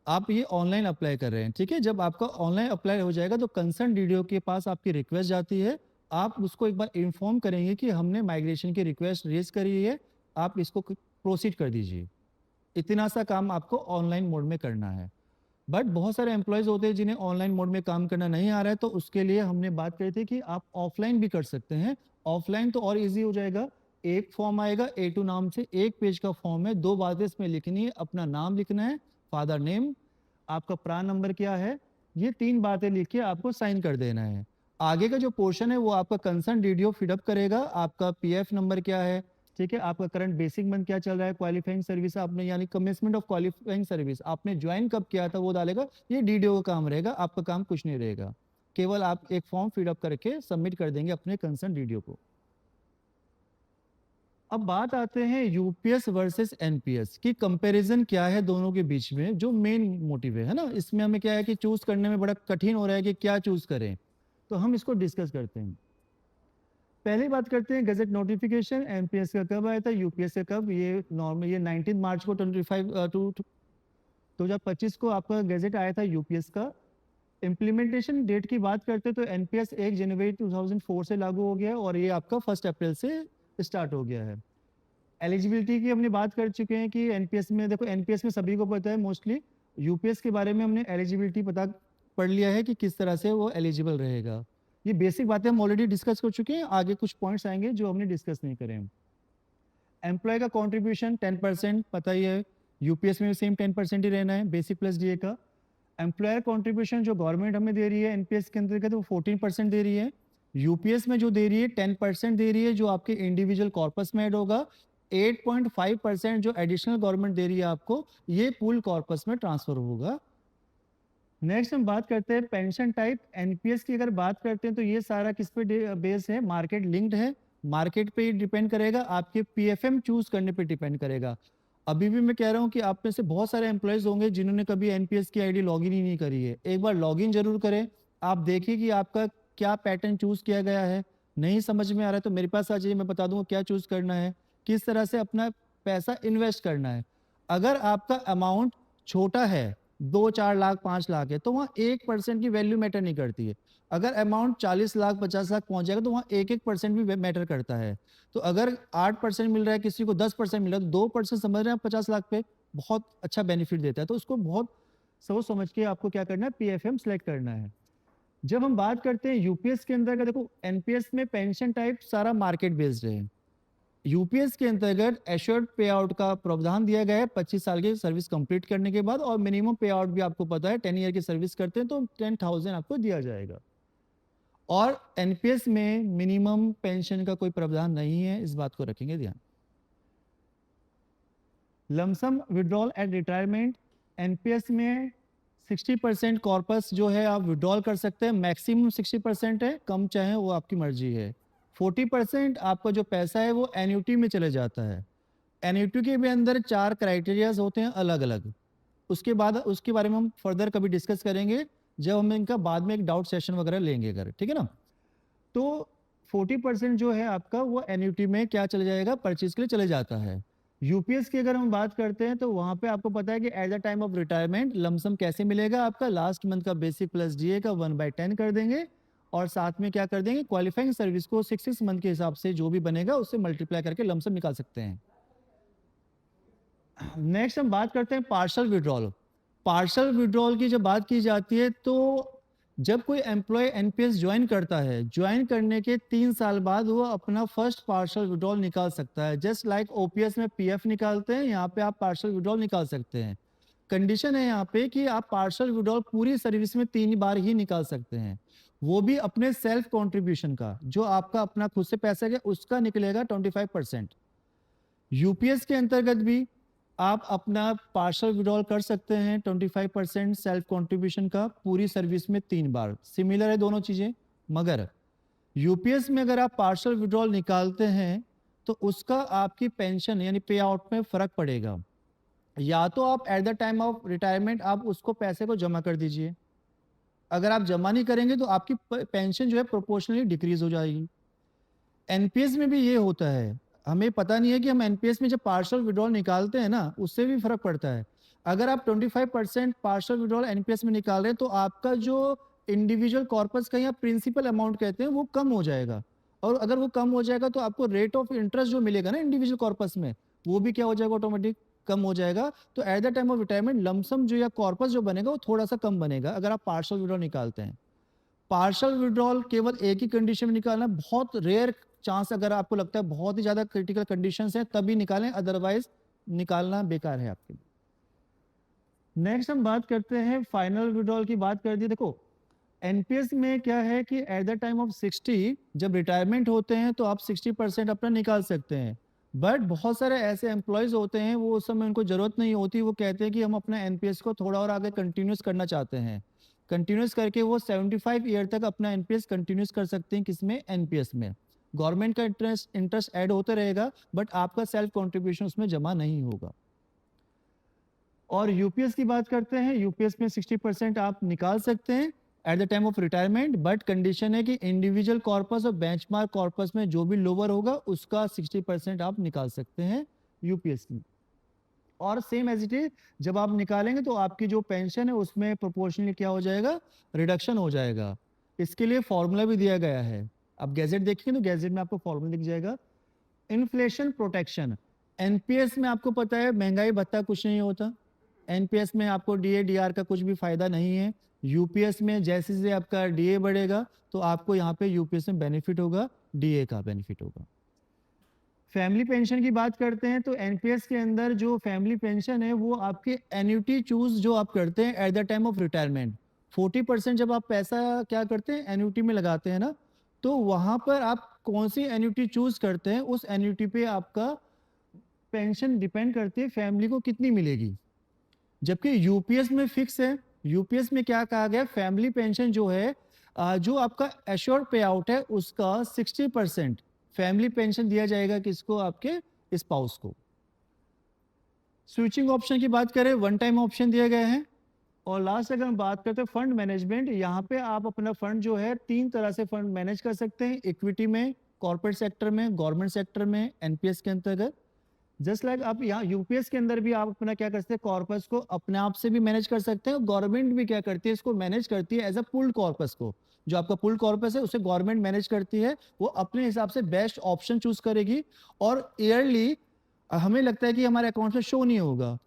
आप ये ऑनलाइन अप्लाई कर रहे हैं, ठीक है। जब आपका ऑनलाइन अप्लाई हो जाएगा तो कंसर्न डीडीओ के पास आपकी रिक्वेस्ट जाती है। आप उसको एक बार इन्फॉर्म करेंगे कि हमने माइग्रेशन की रिक्वेस्ट रेज करी है, आप इसको प्रोसीड कर दीजिए। इतना सा काम आपको ऑनलाइन मोड में करना है। बट बहुत सारे एम्प्लॉयज होते हैं जिन्हें ऑनलाइन मोड में काम करना नहीं आ रहा है, तो उसके लिए हमने बात करी थी कि आप ऑफलाइन भी कर सकते हैं। ऑफलाइन तो और इजी हो जाएगा। एक फॉर्म आएगा A2 नाम से, एक पेज का फॉर्म है। दो बातें इसमें लिखनी है, अपना नाम लिखना है, फादर नेम, आपका प्रान नंबर क्या है, ये 3 बातें लिख के आपको साइन कर देना है। आगे का जो पोर्शन है वो आपका कंसर्न डीडीओ फिडअप करेगा। आपका पीएफ नंबर क्या है, ठीक है, आपका करंट बेसिक मंथ क्या चल रहा है, क्वालिफाइंग सर्विस आपने यानी कमेंसमेंट ऑफ क्वालिफाइंग सर्विस आपने ज्वाइन कब किया था वो डालेगा। ये डीडीओ का काम रहेगा, आपका काम कुछ नहीं रहेगा। केवल आप एक फॉर्म फिलअप करके सबमिट कर देंगे अपने कंसर्न डीडीओ को। अब बात आते हैं यूपीएस वर्सेस एनपीएस की कंपैरिजन क्या है दोनों के बीच में, जो मेन मोटिव है ना। इसमें हमें क्या है कि चूज करने में बड़ा कठिन हो रहा है कि क्या चूज करें, तो हम इसको डिस्कस करते हैं। पहले बात करते हैं गजट नोटिफिकेशन एनपीएस का कब आया था, यूपीएस का कब। ये नॉर्मल ये 19 मार्च को 2025 को आपका गजट आया था यूपीएस का। इम्प्लीमेंटेशन डेट की बात करते हैं तो एनपीएस 1 जनवरी 2004 से लागू हो गया है और ये आपका 1 अप्रैल से स्टार्ट हो गया है। एलिजिबिलिटी की हमने बात कर चुके हैं कि एनपीएस में देखो, एनपीएस में सभी को पता है मोस्टली। यूपीएस के बारे में हमने एलिजिबिलिटी पढ़ लिया है कि किस तरह से वो एलिजिबल रहेगा। ये बेसिक बातें हम ऑलरेडी डिस्कस कर चुके हैं। आगे कुछ पॉइंट्स आएंगे जो हमने डिस्कस नहीं करे। एम्प्लॉय का कॉन्ट्रीब्यूशन 10% पता ही है, यूपीएस में भी सेम 10% ही रहना है, बेसिक प्लस डीए का। एम्प्लॉयर कॉन्ट्रीब्यूशन जो गवर्नमेंट हमें दे रही है एनपीएस के अंतर्गत वो 14% दे रही है। यूपीएस में जो दे रही है 10% दे रही है, जो आपके इंडिविजुअल कॉर्पस में ऐड होगा। 8.5% जो एडिशनल गवर्नमेंट दे रही है आपको, ये पूल कॉर्पस में ट्रांसफर होगा। नेक्स्ट हम बात करते हैं पेंशन टाइप। एनपीएस की अगर बात करते हैं तो ये सारा किस पे बेस है, मार्केट लिंक्ड है। मार्केट पे डिपेंड करेगा, आपके पीएफएम चूज करने पे डिपेंड करेगा। अभी भी मैं कह रहा हूँ कि आप में से बहुत सारे एम्प्लॉयज होंगे जिन्होंने कभी एनपीएस की आईडी लॉगिन ही नहीं करी है। एक बार लॉगिन जरूर करें। आप देखिए कि आपका क्या पैटर्न चूज किया गया है। नहीं समझ में आ रहा है तो मेरे पास आ जाइए, मैं बता दूंगा क्या चूज करना है, किस तरह से अपना पैसा इन्वेस्ट करना है। अगर आपका अमाउंट छोटा है, 2-4 लाख 5 लाख है, तो वहाँ 1% की वैल्यू मैटर नहीं करती है। अगर अमाउंट 40 लाख 50 लाख पहुंच जाएगा तो वहाँ 1% भी मैटर करता है। तो अगर 8% मिल रहा है, किसी को 10% मिल रहा है, तो 2% समझ रहे हैं आप 50 लाख पे बहुत अच्छा बेनिफिट देता है। तो उसको बहुत सोच समझ के आपको क्या करना है, पीएफएम सेलेक्ट करना है। जब हम बात करते हैं यूपीएस के अंदर, देखो एनपीएस में पेंशन टाइप सारा मार्केट बेस्ड है। यूपीएस के अंतर्गत एश्योर्ड पे आउट का प्रावधान दिया गया है 25 साल की सर्विस कंप्लीट करने के बाद, और मिनिमम पे आउट भी आपको पता है 10 ईयर की सर्विस करते हैं तो 10,000 आपको दिया जाएगा। और एनपीएस में मिनिमम पेंशन का कोई प्रावधान नहीं है, इस बात को रखेंगे ध्यान। Lump sum withdrawal at retirement, NPS में 60% कॉर्पस जो है आप विड्रॉल कर सकते हैं। मैक्सिमम 60% है, कम चाहे वो आपकी मर्जी है। 40% आपका जो पैसा है वो एन्युटी में चले जाता है। एन्युटी के भी अंदर 4 क्राइटेरियाज होते हैं अलग अलग, उसके बाद उसके बारे में हम फर्दर कभी डिस्कस करेंगे। जब हम इनका बाद में एक डाउट सेशन वगैरह लेंगे अगर, ठीक है ना। तो 40% जो है आपका वो एन्युटी में क्या चले जाएगा, परचेज के लिए चले जाता है। यूपीएस की अगर हम बात करते हैं तो वहां पे आपको पता है कि eight the time of retirement lump sum कैसे मिलेगा, आपका लास्ट मंथ का बेसिक प्लस डीए का 1/10 कर देंगे और साथ में क्या कर देंगे, क्वालिफाइंग सर्विस को 6 मंथ के हिसाब से जो भी बनेगा उससे मल्टीप्लाई करके लमसम निकाल सकते हैं। नेक्स्ट हम बात करते हैं पार्शल विड्रॉल। पार्शल विड्रॉल की जब बात की जाती है तो जब कोई एम्प्लॉय एनपीएस ज्वाइन करता है, ज्वाइन करने के 3 साल बाद वो अपना फर्स्ट पार्शल विड्रॉल निकाल सकता है। जस्ट लाइक ओपीएस में पीएफ निकालते हैं, यहाँ पे आप पार्शल विड्रॉल निकाल सकते हैं। कंडीशन है यहाँ पे कि आप पार्शल विड्रॉल पूरी सर्विस में 3 बार ही निकाल सकते हैं, वो भी अपने सेल्फ कॉन्ट्रीब्यूशन का, जो आपका अपना खुद से पैसा है उसका निकलेगा 25%। यूपीएस के अंतर्गत भी आप अपना पार्शल विड्रॉल कर सकते हैं 25% सेल्फ कंट्रीब्यूशन का पूरी सर्विस में 3 बार। सिमिलर है दोनों चीजें, मगर यूपीएस में अगर आप पार्शल विड्रॉल निकालते हैं तो उसका आपकी पेंशन यानी पे आउट में फर्क पड़ेगा। या तो आप eight the time of retirement आप उसको पैसे को जमा कर दीजिए, अगर आप जमा नहीं करेंगे तो आपकी पेंशन जो है प्रोपोर्शनली डिक्रीज हो जाएगी। एनपीएस में भी ये होता है, हमें पता नहीं है कि हम एनपीएस में जब पार्शल विड्रॉल निकालते हैं ना उससे भी फर्क पड़ता है। अगर आप 25% पार्शल विड्रॉल एनपीएस में निकाल रहे हैं तो आपका जो इंडिविजुअल कॉर्पस का या प्रिंसिपल अमाउंट कहते हैं वो कम हो जाएगा, और अगर वो कम हो जाएगा तो आपको रेट ऑफ इंटरेस्ट जो मिलेगा ना इंडिविजुअल कॉर्पस में वो भी क्या हो जाएगा, ऑटोमेटिक कम हो जाएगा। तो eight the time of retirement lump sum जो या कॉर्पस जो बनेगा वो थोड़ा सा कम बनेगा अगर आप पार्शल विड्रॉल निकालते हैं। पार्शल विड्रॉल केवल एक ही कंडीशन में निकालना, बहुत रेयर चांस, अगर आपको लगता है बहुत ही ज्यादा क्रिटिकल कंडीशंस हैं तभी निकालें, अदरवाइज निकालना बेकार है आपके लिए। नेक्स्ट हम बात करते हैं फाइनल विड्रॉल की बात कर दी। देखो एनपीएस में क्या है कि एट द टाइम ऑफ 60 जब रिटायरमेंट होते हैं तो आप 60% अपना निकाल सकते हैं, बट बहुत सारे ऐसे एम्प्लॉयज होते हैं वो उस समय उनको जरूरत नहीं होती, वो कहते हैं कि हम अपना एनपीएस को थोड़ा और आगे कंटिन्यूस करना चाहते हैं। कंटिन्यूस करके वो 75 ईयर तक अपना एनपीएस कंटिन्यूस कर सकते हैं, किसमें, एनपीएस में। गवर्नमेंट का इंटरेस्ट ऐड होता रहेगा बट आपका सेल्फ कंट्रीब्यूशन उसमें जमा नहीं होगा। और यूपीएस की बात करते हैं, यूपीएस में 60% आप निकाल सकते हैं eight the time of retirement, but condition है कि इंडिविजुअल कॉर्पस और बेंचमार्क कॉर्पस में जो भी लोअर होगा उसका 60% आप निकाल सकते हैं यूपीएस में। और सेम एज इट इज जब आप निकालेंगे तो आपकी जो पेंशन है उसमें प्रोपोर्शनली क्या हो जाएगा, रिडक्शन हो जाएगा। इसके लिए फॉर्मूला भी दिया गया है, आप गैजेट देखिए तो गैजेट में आपको फॉर्मूला दिख जाएगा। इन्फ्लेशन प्रोटेक्शन, एनपीएस में आपको पता है महंगाई भत्ता कुछ नहीं होता, एनपीएस में आपको डीए डीआर का कुछ भी फायदा नहीं है। यूपीएस में जैसे जैसे आपका डीए बढ़ेगा तो आपको यहाँ पे यूपीएस में बेनिफिट होगा, डीए का बेनिफिट होगा। फैमिली पेंशन की बात करते हैं तो एनपीएस के अंदर जो फैमिली पेंशन है वो आपके एन्युटी चूज जो आप करते हैं eight the time of retirement, 40% जब आप पैसा क्या करते हैं एन्युटी में लगाते हैं ना, तो वहां पर आप कौन सी एन्युटी चूज करते हैं उस एन्युटी पे आपका पेंशन डिपेंड करती है फैमिली को कितनी मिलेगी। जबकि यूपीएस में फिक्स है, यूपीएस में क्या कहा गया, फैमिली पेंशन जो है जो आपका एश्योर्ड पे आउट है उसका 60% फैमिली पेंशन दिया जाएगा किसको, आपके स्पाउस को। स्विचिंग ऑप्शन की बात करें, वन टाइम ऑप्शन दिए गए हैं। और लास्ट अगर हम बात करते हैं फंड मैनेजमेंट, यहाँ पे आप अपना फंड जो है 3 तरह से फंड मैनेज कर सकते हैं, इक्विटी में, कॉर्पोरेट सेक्टर में, गवर्नमेंट सेक्टर में, एनपीएस के अंतर्गत। जस्ट लाइक आप यहाँ यूपीएस के अंदर भी आप अपना क्या कर सकते हैं, कॉर्पस को अपने आप से भी मैनेज कर सकते हैं। गवर्नमेंट भी क्या करती है, इसको मैनेज करती है एज अ पुल्ड कॉर्पस को, जो आपका पुल्ड कॉर्पस है उसे गवर्नमेंट मैनेज करती है, वो अपने हिसाब से बेस्ट ऑप्शन चूज करेगी। और ईयरली हमें लगता है कि हमारे अकाउंट में शो नहीं होगा,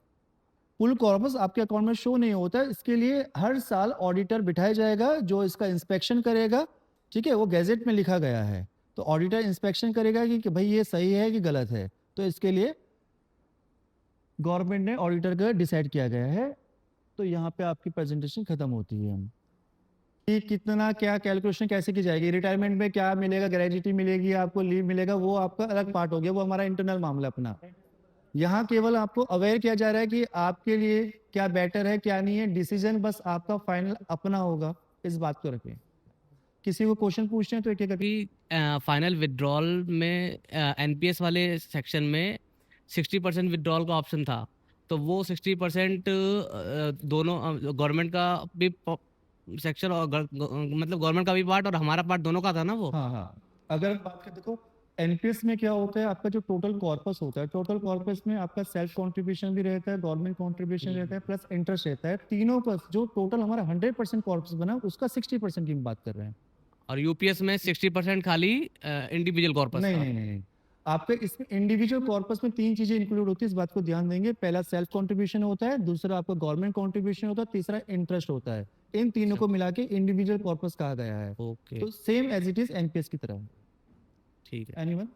पुल कॉर्पस आपके अकाउंट में शो नहीं होता, इसके लिए हर साल ऑडिटर बिठाया जाएगा जो इसका इंस्पेक्शन करेगा। ठीक है, वो गैजेट में लिखा गया है, तो ऑडिटर इंस्पेक्शन करेगा कि भाई ये सही है कि गलत है, तो इसके लिए गवर्नमेंट ने ऑडिटर का डिसाइड किया गया है। तो यहाँ पे आपकी प्रेजेंटेशन खत्म होती है कि कितना क्या कैलकुलेशन कैसे की जाएगी, रिटायरमेंट में क्या मिलेगा, ग्रेजुटी मिलेगी, आपको लीव मिलेगा, वो आपका अलग पार्ट हो गया, वो हमारा इंटरनल मामला अपना। यहाँ केवल आपको अवेयर किया जा रहा है कि आपके लिए क्या बेटर है क्या नहीं है, डिसीजन बस आपका फाइनल अपना होगा, इस बात को रखें। किसी को क्वेश्चन पूछते हैं तो एक एक अभी फाइनल विड्रॉल में एनपीएस वाले सेक्शन में 60% विड्रॉल का ऑप्शन था, तो वो 60% दोनों गवर्नमेंट का भी सेक्शन और मतलब गवर्नमेंट का भी पार्ट और हमारा पार्ट दोनों का था ना वो। हाँ हाँ, अगर बात करें देखो एनपीएस में क्या होता है, आपका जो टोटल कॉर्पस होता है, टोटल कॉर्पस में आपका सेल्फ कंट्रीब्यूशन भी रहता है, गवर्नमेंट कंट्रीब्यूशन रहता है, प्लस इंटरेस्ट रहता है, तीनों का जो टोटल हमारा 100% कॉर्पस बना उसका 60% की बात कर रहे हैं। और यूपीएस में 60% खाली इंडिविजुअल कॉर्पस नहीं था। नहीं नहीं नहीं, आपके इसमें इंडिविजुअल कॉर्पस में 3 चीजें इंक्लूड होती है, इस बात को ध्यान देंगे। पहला सेल्फ कंट्रीब्यूशन होता है, दूसरा आपका गवर्नमेंट कंट्रीब्यूशन होता है, तीसरा इंटरेस्ट होता है। इन तीनों को मिला के इंडिविजुअल कॉर्पस कहा गया है। ओके, तो same as it is NPS की तरह। ठीक है। एनीवन?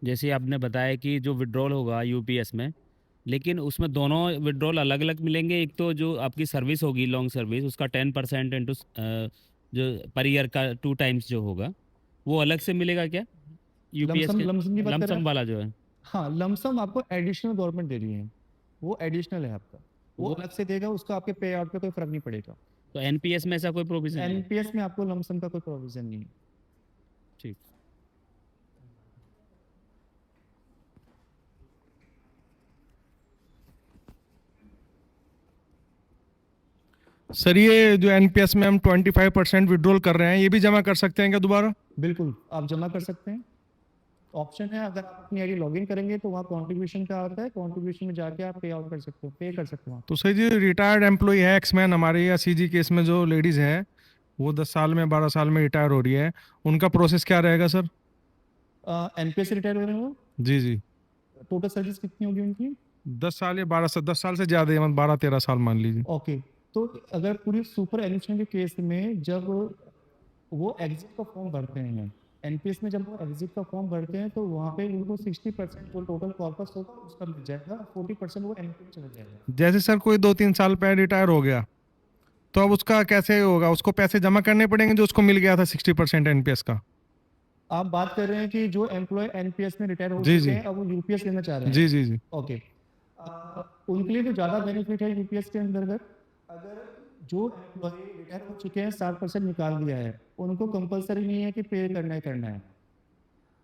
जैसे आपने बताया कि जो विड्रॉल होगा यूपीएस में, लेकिन उसमें दोनों विड्रॉल अलग अलग मिलेंगे। एक तो जो आपकी सर्विस होगी लॉन्ग सर्विस, उसका 10% इंटू जो पर ईयर का 2 टाइम्स जो होगा वो अलग से मिलेगा क्या यूपीएस के? लमसम की बात कर रहे लमसम हैं? वाला जो है हाँ, लमसम आपको एडिशनल गवर्नमेंट दे रही है, वो एडिशनल है आपका, वो अलग से देगा, उसका आपके पे आउट पे कोई फर्क नहीं पड़ेगा। तो एनपीएस में ऐसा कोई प्रोविजन नहीं है? एनपीएस में आपको लमसम का कोई प्रोविजन नहीं है। ठीक। सर ये जो एनपीएस में हम 25% विड्रॉल कर रहे हैं, ये भी जमा कर सकते हैं क्या दोबारा? बिल्कुल, आप जमा कर सकते हैं, ऑप्शन है। अगर आप अपनी आईडी लॉगिन करेंगे तो वहाँ कंट्रीब्यूशन का आता है, कंट्रीब्यूशन में जाके आप पे आउट कर सकते हो, पे कर सकते हो। तो सर जी रिटायर्ड एम्प्लॉय है एक्समैन हमारे या सीजी केस में जो लेडीज़ है वो 10 साल में 12 साल में रिटायर हो रही है, उनका प्रोसेस क्या रहेगा सर? एनपीएस से रिटायर हो रहे हो, जी जी, टोटल सर्विस कितनी होगी उनकी? 10 साल या 12 साल, 10 साल से ज़्यादा है, 12-13 साल मान लीजिए। ओके, तो अगर पूरी सुपर एनुएशन के केस में जब वो एग्जिट का फॉर्म भरते हैं, एनपीएस में जब वो एग्जिट का फॉर्म भरते हैं तो वहाँ पे उनको 60% जो टोटल कॉर्पस होगा उसका मिल जाएगा, 40% वो एनपीएस चला जाएगा। जैसे सर कोई 2-3 साल पहले रिटायर हो गया तो अब उसका कैसे होगा? उसको पैसे जमा करने पड़ेंगे जो उसको मिल गया था 60% एनपीएस का? आप बात कर रहे हैं कि जो एम्प्लॉय एनपीएस में रिटायर हो जी, चुके जी। हैं अब वो यूपीएस लेना चाह रहे हैं। जी जी जी। ओके, उनके लिए तो ज़्यादा बेनिफिट है यूपीएस के अंतर्गत। अगर जो एम्प्लॉय रिटायर हो चुके हैं 60% निकाल दिया है, उनको कंपलसरी नहीं है कि पे करना ही करना है,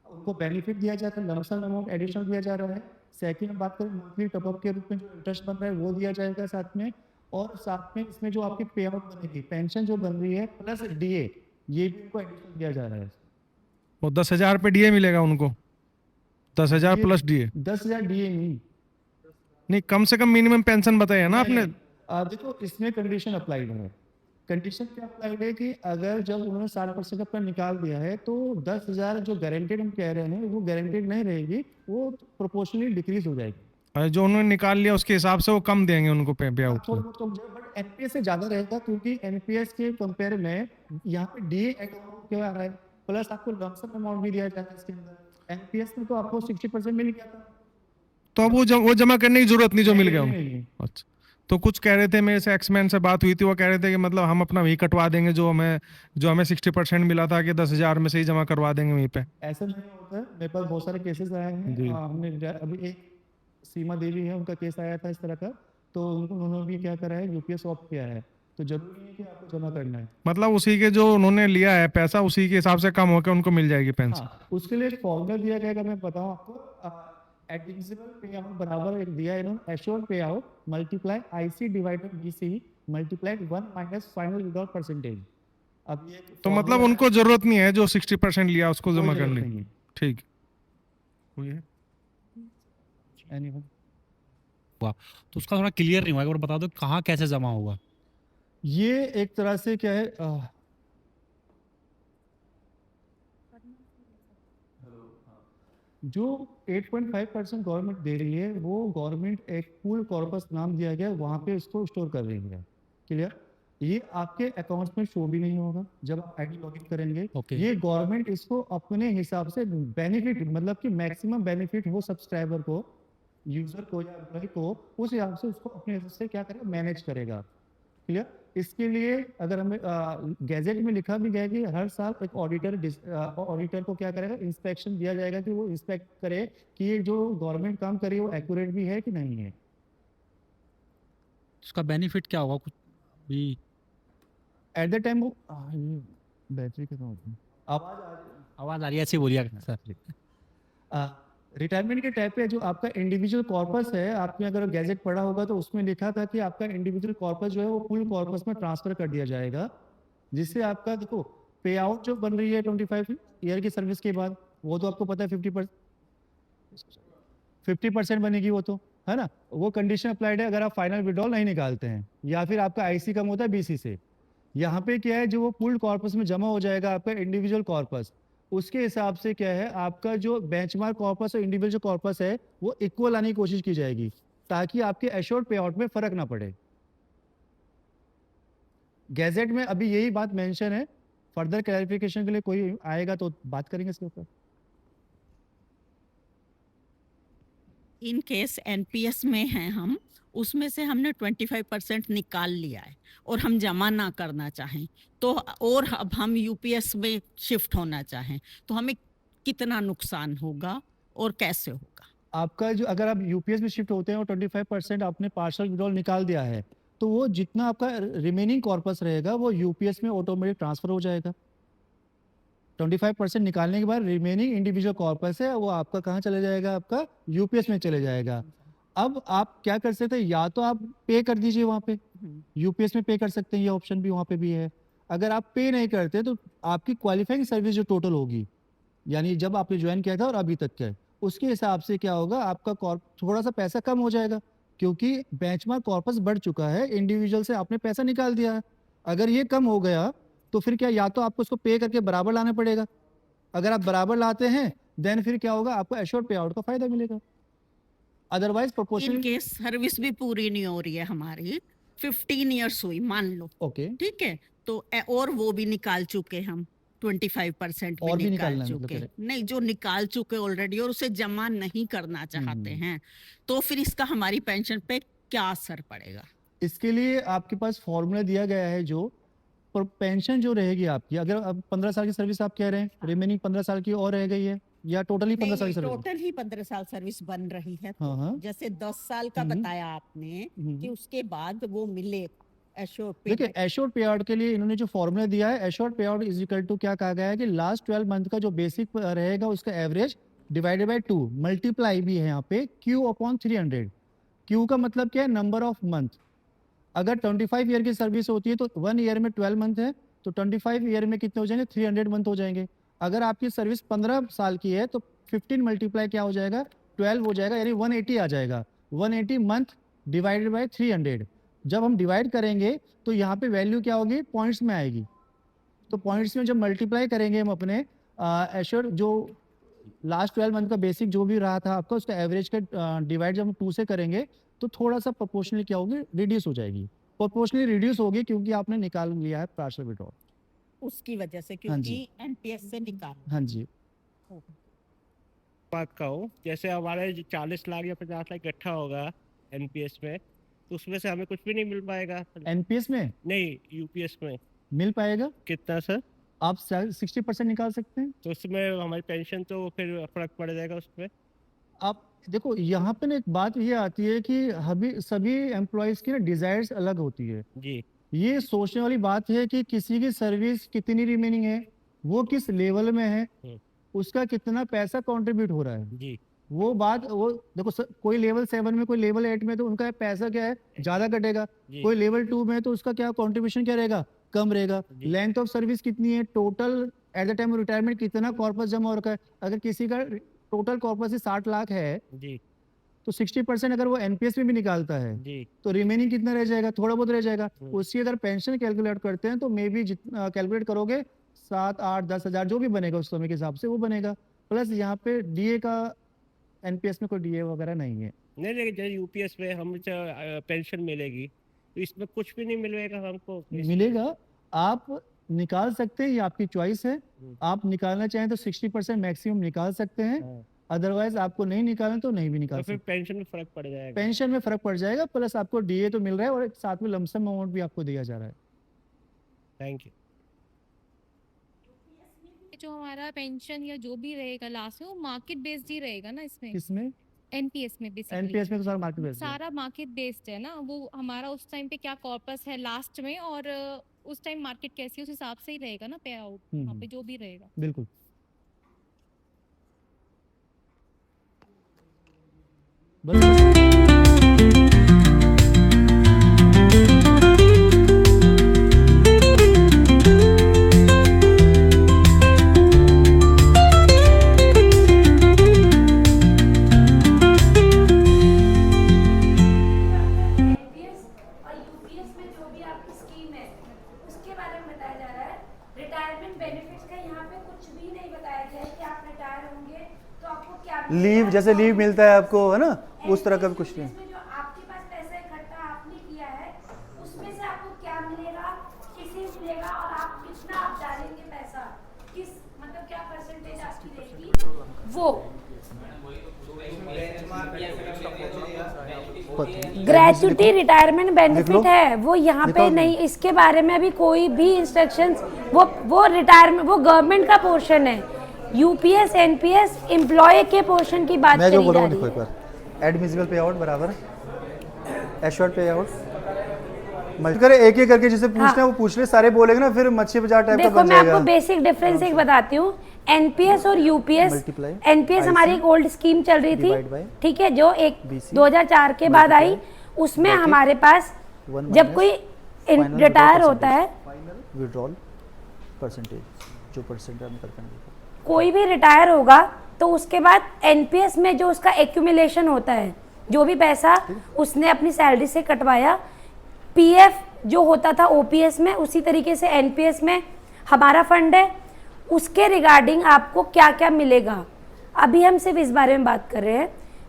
उनको बेनिफिट दिया जाता है, लमसम अमाउंट एडिशनल दिया जा रहा है। सेकंड बात करें मंथली टॉपअप के रूप में जो इंटरेस्ट बन रहा है वो दिया जाएगा साथ में, और साथ में इसमें जो आपकी पे आउट बनेगी, पेंशन जो बन रही है प्लस डीए, ये भी उनको एडिशनल दिया जा रहा है। वो 10,000 पे डीए मिलेगा उनको, 10,000 प्लस डीए? 10,000 डीए नहीं, नहीं, कम से कम मिनिमम पेंशन बताया ना आपने। देखो इसमें कंडीशन अप्लाइड है। कंडीशन क्या अप्लाइड है कि अगर जब उन्होंने 60% अपना निकाल दिया है तो 10,000 जो गारंटेड हम कह रहे हैं वो गारंटेड नहीं रहेगी, वो प्रोपोर्शनली डिक्रीज हो जाएगी। और जो उन्होंने निकाल लिया उसके हिसाब से वो कम देंगे उनको पे आउट। थोड़ा बहुत कम जाए, बट एनपीएस से ज्यादा रहेगा क्योंकि एनपीएस के कंपेयर में यहाँ पे डीए अकाउंट क्या आ रहा है, प्लस आपको लमसम अमाउंट भी दिया जाता है इसके अंदर। एनपीएस में तो आपको 60% मिल गया था, तो अब वो जमा करने की जरूरत नहीं जो मिल गया नहीं, उनको। नहीं, अच्छा, तो कुछ कह रहे थे, मेरे से एक्समैन से बात हुई थी, वो कह रहे थे कि मतलब हम अपना वही कटवा देंगे जो हमें 60% मिला था कि 10,000 में से ही जमा करवा देंगे वहीं पे। ऐसा नहीं होता है। मेरे पास बहुत सारे केसेस आए जी। हैं। हमने अभी एक सीमा देवी है, उनका केस आया था इस तरह का, तो उन्होंने भी क्या करा है, यूपीएस ऑप्ट किया है, तो जरूरी नहीं है कि आपको जमा करना है। मतलब उसी के जो उन्होंने लिया है पैसा उसी के हिसाब से कम होकर उनको मिल जाएगी पेंशन। हाँ, उसके लिए एक फॉर्मूला दिया गया, अगर मैं बताऊं आपको, एडमिसिबल पे आउट बराबर एक दिया है इन्होंने, एश्योर्ड पे out multiply IC divided BC multiplied 1 minus final withdrawal percentage. अब ये तो मतलब उनको जरूरत नहीं है जो 60% लिया उसको जमा कोई जरूरत करने। नहीं है। ठीक। हुई है? Anyone? हुआ तो उसका थोड़ा क्लियर नहीं हुआ, एक बार बता दो कहाँ कैसे जमा होगा? ये एक तरह से क्या है, जो 8.5% गवर्नमेंट दे रही है वो गवर्नमेंट एक पूल कॉर्पस नाम दिया गया है, वहाँ पे इसको स्टोर कर रही है। क्लियर? ये आपके अकाउंट्स में शो भी नहीं होगा जब आप आईडी लॉगिन करेंगे। ओके। ये गवर्नमेंट इसको अपने हिसाब से बेनिफिट, मतलब कि मैक्सिमम बेनिफिट वो सब्सक्राइबर को, यूजर को या एम्प्लॉय को, उस हिसाब से उसको अपने हिसाब से क्या करेगा, मैनेज करेगा। क्लियर? इसके लिए अगर हमें गैजेट में लिखा भी गया कि हर साल एक ऑडिटर को क्या करेगा, इंस्पेक्शन दिया जाएगा कि वो इंस्पेक्ट करे कि ये जो गवर्नमेंट काम करे वो एक्यूरेट भी है कि नहीं है। उसका बेनिफिट क्या होगा कुछ भी? एट द टाइम वो ये बैटरी कितना होती है, आवाज़ आ रही है, ऐसे बोलिए सर। रिटायरमेंट के टाइप पे जो आपका इंडिविजुअल कॉर्पस है, आपने अगर गैजेट पढ़ा होगा तो उसमें लिखा था कि आपका इंडिविजुअल कॉर्पस जो है वो फुल कॉर्पस में ट्रांसफर कर दिया जाएगा, जिससे आपका देखो पे आउट जो बन रही है 25 ईयर की सर्विस के बाद, वो तो आपको पता है 50% बनेगी वो तो, है ना। वो कंडीशन अप्लाइड है अगर आप फाइनल विड्रॉल नहीं निकालते हैं या फिर आपका आईसी कम होता है बीसी से। यहाँ पे क्या है, जो वो पूल्ड कॉर्पस में जमा हो जाएगा आपका इंडिविजुअल कॉर्पस, उसके हिसाब से क्या है आपका जो बेंचमार्क कॉर्पस और इंडिविजुअल कॉर्पस है वो इक्वल आने की कोशिश की जाएगी, ताकि आपके एश्योर्ड पे आउट में फर्क ना पड़े। गैजेट में अभी यही बात मेंशन है, फर्दर क्लैरिफिकेशन के लिए कोई आएगा तो बात करेंगे इसके ऊपर। इन केस एनपीएस में हैं हम, उसमें से हमने 25% निकाल लिया है और हम जमा ना करना चाहें तो, और अब हम यूपीएस में शिफ्ट होना चाहें तो हमें कितना नुकसान होगा और कैसे होगा? आपका जो अगर आप यूपीएस में शिफ्ट होते हैं और 25% आपने पार्शियल विड्रॉल निकाल दिया है, तो वो जितना आपका रिमेनिंग कॉर्पस रहेगा वो यूपीएस में ऑटोमेटिक ट्रांसफर हो जाएगा। 25% निकालने के बाद रिमेनिंग इंडिविजुअल कॉर्पस है वो आपका कहाँ चले जाएगा, आपका यूपीएस में चले जाएगा। अब आप क्या कर सकते हैं, या तो आप पे कर दीजिए वहाँ पे, यूपीएस में पे कर सकते हैं, ये ऑप्शन भी वहाँ पे भी है। अगर आप पे नहीं करते तो आपकी क्वालिफाइंग सर्विस जो टोटल होगी, यानी जब आपने ज्वाइन किया था और अभी तक का, उसके हिसाब से क्या होगा, आपका थोड़ा सा पैसा कम हो जाएगा, क्योंकि बेंचमार्क कॉर्पस बढ़ चुका है, इंडिविजुअल से आपने पैसा निकाल दिया है। अगर ये कम हो गया तो फिर क्या, या तो आपको उसको पे करके बराबर लाना पड़ेगा। अगर आप बराबर लाते हैं देन फिर क्या होगा, आपको एश्योर्ड पे आउट का फायदा मिलेगा। Otherwise in proportional. Case service भी पूरी नहीं हो रही है हमारी, 15 इयर्स हुई मान लो, ओके, ठीक है, तो और वो भी निकाल चुके हम, 25% भी और भी निकाल निकालना है मतलब चुके, correct। नहीं जो निकाल चुके ऑलरेडी और उसे जमा नहीं करना चाहते हैं, तो फिर इसका हमारी पेंशन पे क्या असर पड़ेगा? इसके लिए आपके पास फॉर्मूला दिया गया है, जो पर पेंशन जो रहेगी आपकी, अगर अब 15 साल की सर्विस आप कह रहे हैं, रिमेनिंग 15 साल की और रह गई है, या टोटली 15 साल की सर्विस? टोटल ही 15 साल सर्विस बन रही है तो, हाँ, हाँ। जैसे 10 साल का बताया आपने कि उसके बाद वो मिले एश्योर्ड पे। देखिए एश्योर्ड पे आउट के लिए इन्होंने जो फॉर्मूला दिया है, एश्योर्ड पे आउट इज इक्वल टू क्या कहा गया है कि लास्ट 12 मंथ का जो बेसिक रहेगा उसका एवरेज डिवाइडेड बाय 2, मल्टीप्लाई भी है यहाँ पे क्यू अपॉन 300। क्यू का मतलब क्या है, नंबर ऑफ मंथ। अगर 25 ईयर की सर्विस होती है तो 1 ईयर में 12 मंथ है, तो 25 ईयर में कितने हो जाएंगे, 300 मंथ हो जाएंगे। अगर आपकी सर्विस 15 साल की है तो 15 मल्टीप्लाई क्या हो जाएगा, 12 हो जाएगा, यानी 180 आ जाएगा। 180 मंथ डिवाइडेड बाय 300। जब हम डिवाइड करेंगे तो यहाँ पे वैल्यू क्या होगी, पॉइंट्स में आएगी। तो पॉइंट्स में जब मल्टीप्लाई करेंगे हम अपने एश्योर जो लास्ट 12 मंथ का बेसिक जो भी रहा था आपका, उसका एवरेज का डिवाइड जब हम 2 से करेंगे तो थोड़ा सा प्रोपोर्शनली क्या होगी, रिड्यूस हो जाएगी। प्रोपोर्शनली रिड्यूस होगी क्योंकि आपने निकाल लिया है पार्शियल विड्रॉल। उसकी वजह से, हाँ क्योंकि जी। एनपीएस से निकाल। हाँ जी। बात का हो, जैसे हमारे 40 लाख या 50 लाख इकट्ठा होगा एनपीएस में, तो उसमें से हमें कुछ भी नहीं मिल पाएगा? एनपीएस में नहीं, यूपीएस में मिल पाएगा, कितना सर? आप 60% निकाल सकते हैं। तो उसमें हमारी पेंशन तो फिर फर्क पड़ जाएगा उसमें? आप देखो यहाँ पे ना एक बात ये आती है कि अभी सभी एम्प्लॉयज की ना डिजायर्स अलग होती है। जी ये सोचने वाली बात है कि किसी की सर्विस कितनी रिमेनिंग है, वो किस लेवल में है, उसका कितना पैसा कंट्रीब्यूट हो रहा है। जी वो बात, वो देखो कोई लेवल 7 में, कोई लेवल 8 में, तो उनका पैसा क्या है, ज्यादा कटेगा। जी कोई लेवल 2 में तो उसका क्या कंट्रीब्यूशन क्या रहेगा, कम रहेगा। जी। लेंथ ऑफ सर्विस कितनी है, total eight the time of retirement कितना कॉर्पस जमा हो रखा है। अगर किसी का टोटल कॉर्पस ही 60 लाख है जी तो 60% अगर वो एनपीएस में भी निकालता है जी तो रिमेनिंग कितना रह जाएगा, थोड़ा बहुत रह जाएगा। हम्म। उसकी अगर पेंशन कैलकुलेट करते हैं तो मे बी जितना कैलकुलेट करोगे 7, 8, 10 हजार जो भी बनेगा उस समय के हिसाब से वो बनेगा। प्लस यहाँ पे डीए का, एनपीएस में कोई डीए वगैरह नहीं है। नहीं, लेकिन जैसे यूपीएस में हम पेंशन मिलेगी, तो इसमें कुछ भी नहीं मिलेगा हमको? मिलेगा, आप निकाल सकते हैं, ये आपकी चॉइस है। आप निकालना चाहें तो 60% मैक्सिमम निकाल सकते हैं, हाँ। अदरवाइज आपको नहीं निकालना तो नहीं भी निकाल तो फिर सकते। पेंशन में फर्क पड़ जाएगा? पेंशन में फर्क पड़ जाएगा, प्लस आपको डीए तो मिल रहा है और साथ में लमसम अमाउंट भी आपको दिया जा रहा है। Thank you. जो हमारा पेंशन या जो भी रहेगा लास्ट में, वो मार्केट बेस्ड ही रहेगा ना इसमें, किसमें, एनपीएस में बेसिकली। एनपीएस में तो सारा मार्केट बेस्ड है। सारा मार्केट बेस्ड है ना, वो हमारा उस टाइम पे क्या कॉर्पस है लास्ट में, और उस टाइम मार्केट कैसी है उस हिसाब से ही रहेगा ना पे आउट, वहाँ पे जो भी रहेगा। बिल्कुल। बस एनपीएस और यूपीएस में जो भी आपकी स्कीम है उसके बारे में बताया जा रहा है। रिटायरमेंट बेनिफिट्स का यहाँ पे कुछ भी नहीं बताया गया है कि आप रिटायर होंगे तो आपको क्या लीव, जैसे लीव मिलता है आपको, है ना, उस तरह का भी कुछ नहीं। इसमें जो आपके पास पैसा इकट्ठा आपने किया है उसमें से आपको क्या मिलेगा, किसे मिलेगा और आप कितना आप डालेंगे पैसा, किस मतलब क्या परसेंटेज आपकी रहेगी वो। ग्रेजुटी रिटायरमेंट बेनिफिट है वो यहाँ पे नहीं, इसके बारे में अभी कोई भी इंस्ट्रक्शंस, वो रिटायरमेंट वो गवर्नमेंट का पोर्शन है। यूपीएस एनपीएस एम्प्लॉय के पोर्शन की बात मैं जो करी बोल जा रहा हूँ रही देखो एक है। बार, एडमिसिबल पे आउट बराबर एश्योर्ड पे आउट करे एक एक करके जिसे पूछना है वो पूछ ले, सारे बोलेंगे ना फिर मच्छी बाजार टाइप का देखो बन मैं जाएगा। आपको बेसिक डिफरेंस एक बताती हूँ। एनपीएस और यूपीएस, Multiply, एनपीएस हमारी एक ओल्ड स्कीम चल रही Divide by थी, ठीक है, जो एक BC, 2004 के बाद आई। उसमें bracket, हमारे पास one जब minus कोई final रिटायर withdrawal होता है, विड्रॉल परसेंटेज, जो परसेंट हम करते हैं कोई भी रिटायर होगा तो उसके बाद एनपीएस में जो उसका एक्यूमुलेशन होता है, जो भी पैसा उसने अपनी सैलरी से कटवाया, पीएफ जो होता था ओपीएस में, उसी तरीके से एनपीएस में हमारा फंड है, उसके रिगार्डिंग आपको क्या क्या मिलेगा। अभी हम सिर्फ इस बारे में बात कर रहे हैं।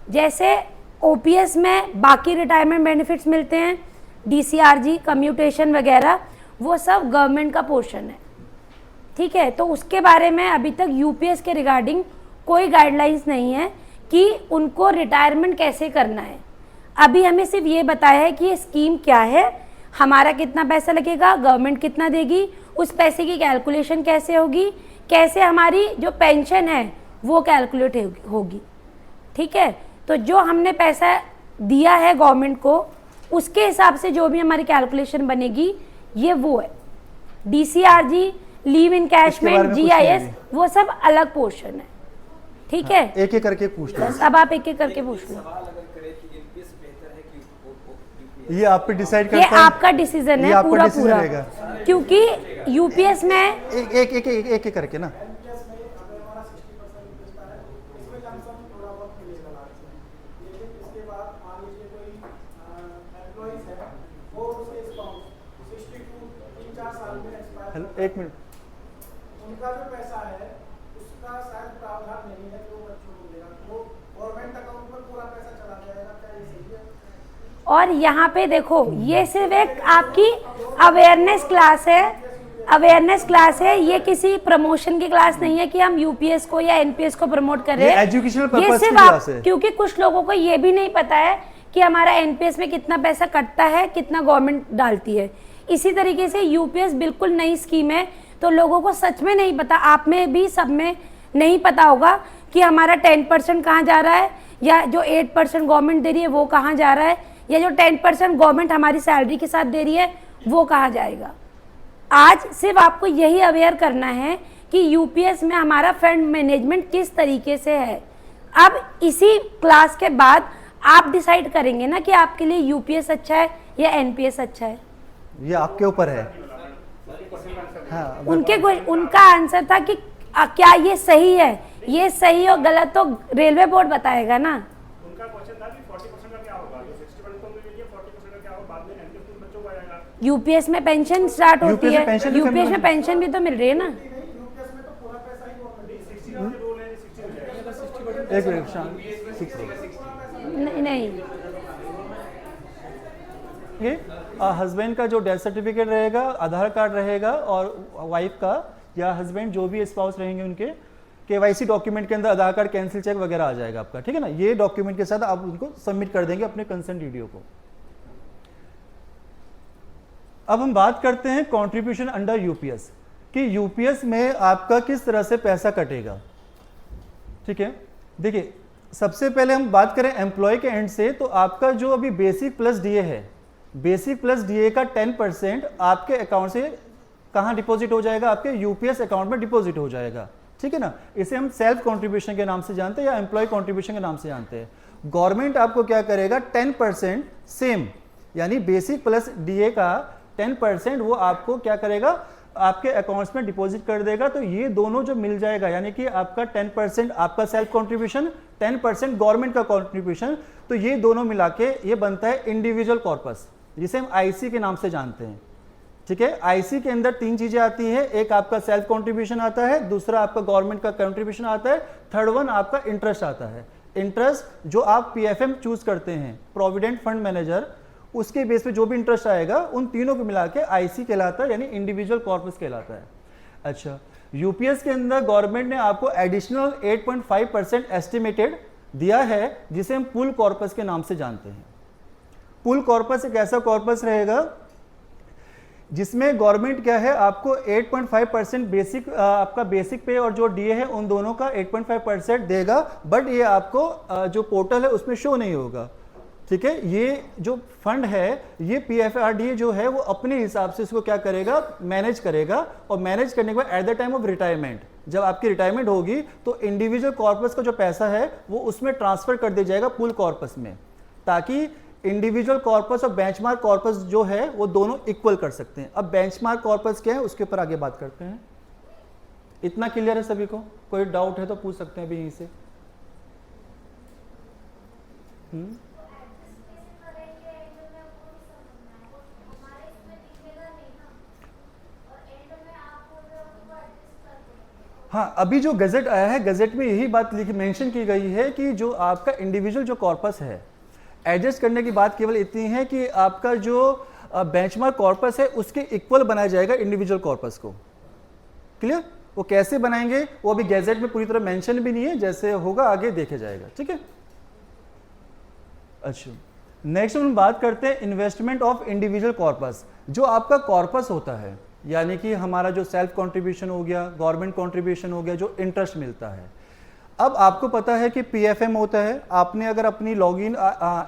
जैसे ओपीएस में बाकी रिटायरमेंट बेनिफिट्स मिलते हैं, डीसीआरजी, कम्यूटेशन वगैरह, वो सब गवर्नमेंट का पोर्शन है, ठीक है। तो उसके बारे में अभी तक यूपीएस के रिगार्डिंग कोई गाइडलाइंस नहीं है कि उनको रिटायरमेंट कैसे करना है। अभी हमें सिर्फ ये बताया है कि ये स्कीम क्या है, हमारा कितना पैसा लगेगा, गवर्नमेंट कितना देगी, उस पैसे की कैलकुलेशन कैसे होगी, कैसे हमारी जो पेंशन है वो कैलकुलेट होगी, ठीक है। तो जो हमने पैसा दिया है गवर्नमेंट को, उसके हिसाब से जो भी हमारी कैलकुलेशन बनेगी ये वो है। डीसीआरजी, लीव इनकैशमेंट, जीआईएस, वो सब अलग पोर्शन है, ठीक है। एक एक करके पूछ लो। बस अब आप एक एक करके पूछ लो। ये आप पे डिसाइड ये करता है, आपका डिसीजन ये है आपका पूरा decision पूरा, रहेगा। क्योंकि यूपीएस में एक एक एक एक एक एक करके ना। हेलो, एक मिनट, उनका जो पैसा है उसका शायद प्रावधान नहीं है कि वो बच्चों को मिलेगा, वो गवर्नमेंट अकाउंट में पूरा पैसा चला जाएगा, क्या ये सही है? और यहाँ पे देखो ये सिर्फ एक आपकी अवेयरनेस क्लास है, अवेयरनेस क्लास है, ये किसी प्रमोशन की क्लास नहीं है कि हम यूपीएस को या एनपीएस को प्रमोट कर रहे हैं। एजुकेशनल ये पर्पस की सिर्फ क्लास है। क्योंकि कुछ लोगों को ये भी नहीं पता है कि हमारा एनपीएस में कितना पैसा कटता है, कितना गवर्नमेंट डालती है। इसी तरीके से यूपीएस बिल्कुल नई स्कीम है, तो लोगों को सच में नहीं पता, आप में भी सब में नहीं पता होगा कि हमारा 10% कहाँ जा रहा है, या जो 8% गवर्नमेंट दे रही है वो कहाँ जा रहा है, या जो 10% गवर्नमेंट हमारी सैलरी के साथ दे रही है वो कहाँ जाएगा। आज सिर्फ आपको यही अवेयर करना है कि यूपीएस में हमारा फंड मैनेजमेंट किस तरीके से है। अब इसी क्लास के बाद आप डिसाइड करेंगे ना कि आपके लिए यूपीएस अच्छा है या एनपीएस अच्छा है। ये आपके ऊपर है। हाँ, उनका आंसर था कि क्या ये सही है, ये सही और गलत तो रेलवे बोर्ड बताएगा ना। उनका क्वेश्चन था कि 40% का क्या होगा, जो 60% को मिल रही है 40% का क्या होगा, बाद में एनपीएस में बच्चों को आएगा। यूपीएस में पेंशन स्टार्ट होती यूपीएस में है, पेंशन भी यूपीएस में करना है। पेंशन भी तो मिल रही है ना। यूपीएस में तो पूरा पैसा ही गवर्नमेंट 60 का जो रूल है 60 हो जाएगा। एक मिनट शांत, नहीं ये हस्बैंड का जो डेथ सर्टिफिकेट रहेगा, आधार कार्ड रहेगा, और वाइफ का या हस्बैंड जो भी स्पाउस रहेंगे उनके केवाईसी डॉक्यूमेंट के अंदर आधार कार्ड, कैंसिल चेक वगैरह आ जाएगा आपका, ठीक है ना। ये डॉक्यूमेंट के साथ आप उनको सबमिट कर देंगे अपने कंसर्न डीडीओ को। अब हम बात करते हैं कंट्रीब्यूशन अंडर यूपीएस, कि यूपीएस में आपका किस तरह से पैसा कटेगा, ठीक है। देखिए सबसे पहले हम बात करें एम्प्लॉय के एंड से, तो आपका जो अभी बेसिक प्लस डीए है, बेसिक प्लस डीए का 10% आपके अकाउंट से कहाँ डिपॉजिट हो जाएगा, आपके यूपीएस अकाउंट में डिपॉजिट हो जाएगा, ठीक है ना। इसे हम सेल्फ कंट्रीब्यूशन के नाम से जानते हैं या एम्प्लॉय कंट्रीब्यूशन के नाम से जानते हैं। गवर्नमेंट आपको क्या करेगा 10% सेम, यानी बेसिक प्लस डीए का 10% वो आपको क्या करेगा, आपके अकाउंट्स में डिपॉजिट कर देगा। तो ये दोनों जो मिल जाएगा, यानी कि आपका 10% आपका सेल्फ कंट्रीब्यूशन, 10% गवर्नमेंट का कंट्रीब्यूशन, तो ये दोनों मिला के ये बनता है इंडिविजुअल कॉर्पस, जिसे हम आईसी के नाम से जानते हैं। ठीक है, आईसी के अंदर 3 चीजें आती हैं, एक आपका सेल्फ कंट्रीब्यूशन आता है, दूसरा आपका गवर्नमेंट का कंट्रीब्यूशन आता है, थर्ड वन आपका इंटरेस्ट आता है। इंटरेस्ट जो आप पीएफएम चूज करते हैं, प्रोविडेंट फंड मैनेजर, उसके बेस पे जो भी इंटरेस्ट आएगा उन तीनों को मिला के आईसी कहलाता है, यानी इंडिविजुअल कॉर्पस कहलाता है। अच्छा, यूपीएस के अंदर गवर्नमेंट ने आपको एडिशनल 8.5% एस्टिमेटेड दिया है, जिसे हम पूल कॉर्पस के नाम से जानते हैं। पूल कॉर्पस एक ऐसा कॉर्पस रहेगा जिसमें गवर्नमेंट क्या है, आपको 8.5% बेसिक आपका बेसिक पे और जो डीए है उन दोनों का 8.5% देगा, बट ये आपको जो पोर्टल है उसमें शो नहीं होगा। ठीक है, ये जो फंड है, ये पीएफआरडीए जो है वो अपने हिसाब से इसको क्या करेगा, मैनेज करेगा, और मैनेज करने के बाद eight the time of retirement, जब आपकी रिटायरमेंट होगी तो इंडिविजुअल कॉर्पस का जो पैसा है वो उसमें ट्रांसफर कर दिया जाएगा पूल कॉर्पस में, ताकि इंडिविजुअल कॉर्पस और बेंचमार्क कॉर्पस जो है वो दोनों इक्वल कर सकते हैं। अब बेंचमार्क कॉर्पस क्या है उसके ऊपर आगे बात करते हैं। इतना क्लियर है सभी को? कोई डाउट है तो पूछ सकते हैं अभी यहीं से। हाँ, अभी जो गजट आया है, गजट में यही बात मेंशन की गई है कि जो आपका इंडिविजुअल जो कॉर्पस है, एडजस्ट करने की बात केवल इतनी है कि आपका जो बेंचमार्क कॉर्पस है उसके इक्वल बनाया जाएगा इंडिविजुअल कॉर्पस को। क्लियर? वो कैसे बनाएंगे वो अभी गैजेट में पूरी तरह मेंशन भी नहीं है, जैसे होगा आगे देखे जाएगा। ठीक है, अच्छा, नेक्स्ट हम बात करते हैं इन्वेस्टमेंट ऑफ इंडिविजुअल कॉर्पस। जो आपका कॉर्पस होता है, यानी कि हमारा जो सेल्फ कंट्रीब्यूशन हो गया, गवर्नमेंट कंट्रीब्यूशन हो गया, जो इंटरेस्ट मिलता है। अब आपको पता है कि पीएफएम होता है, आपने अगर अपनी लॉगिन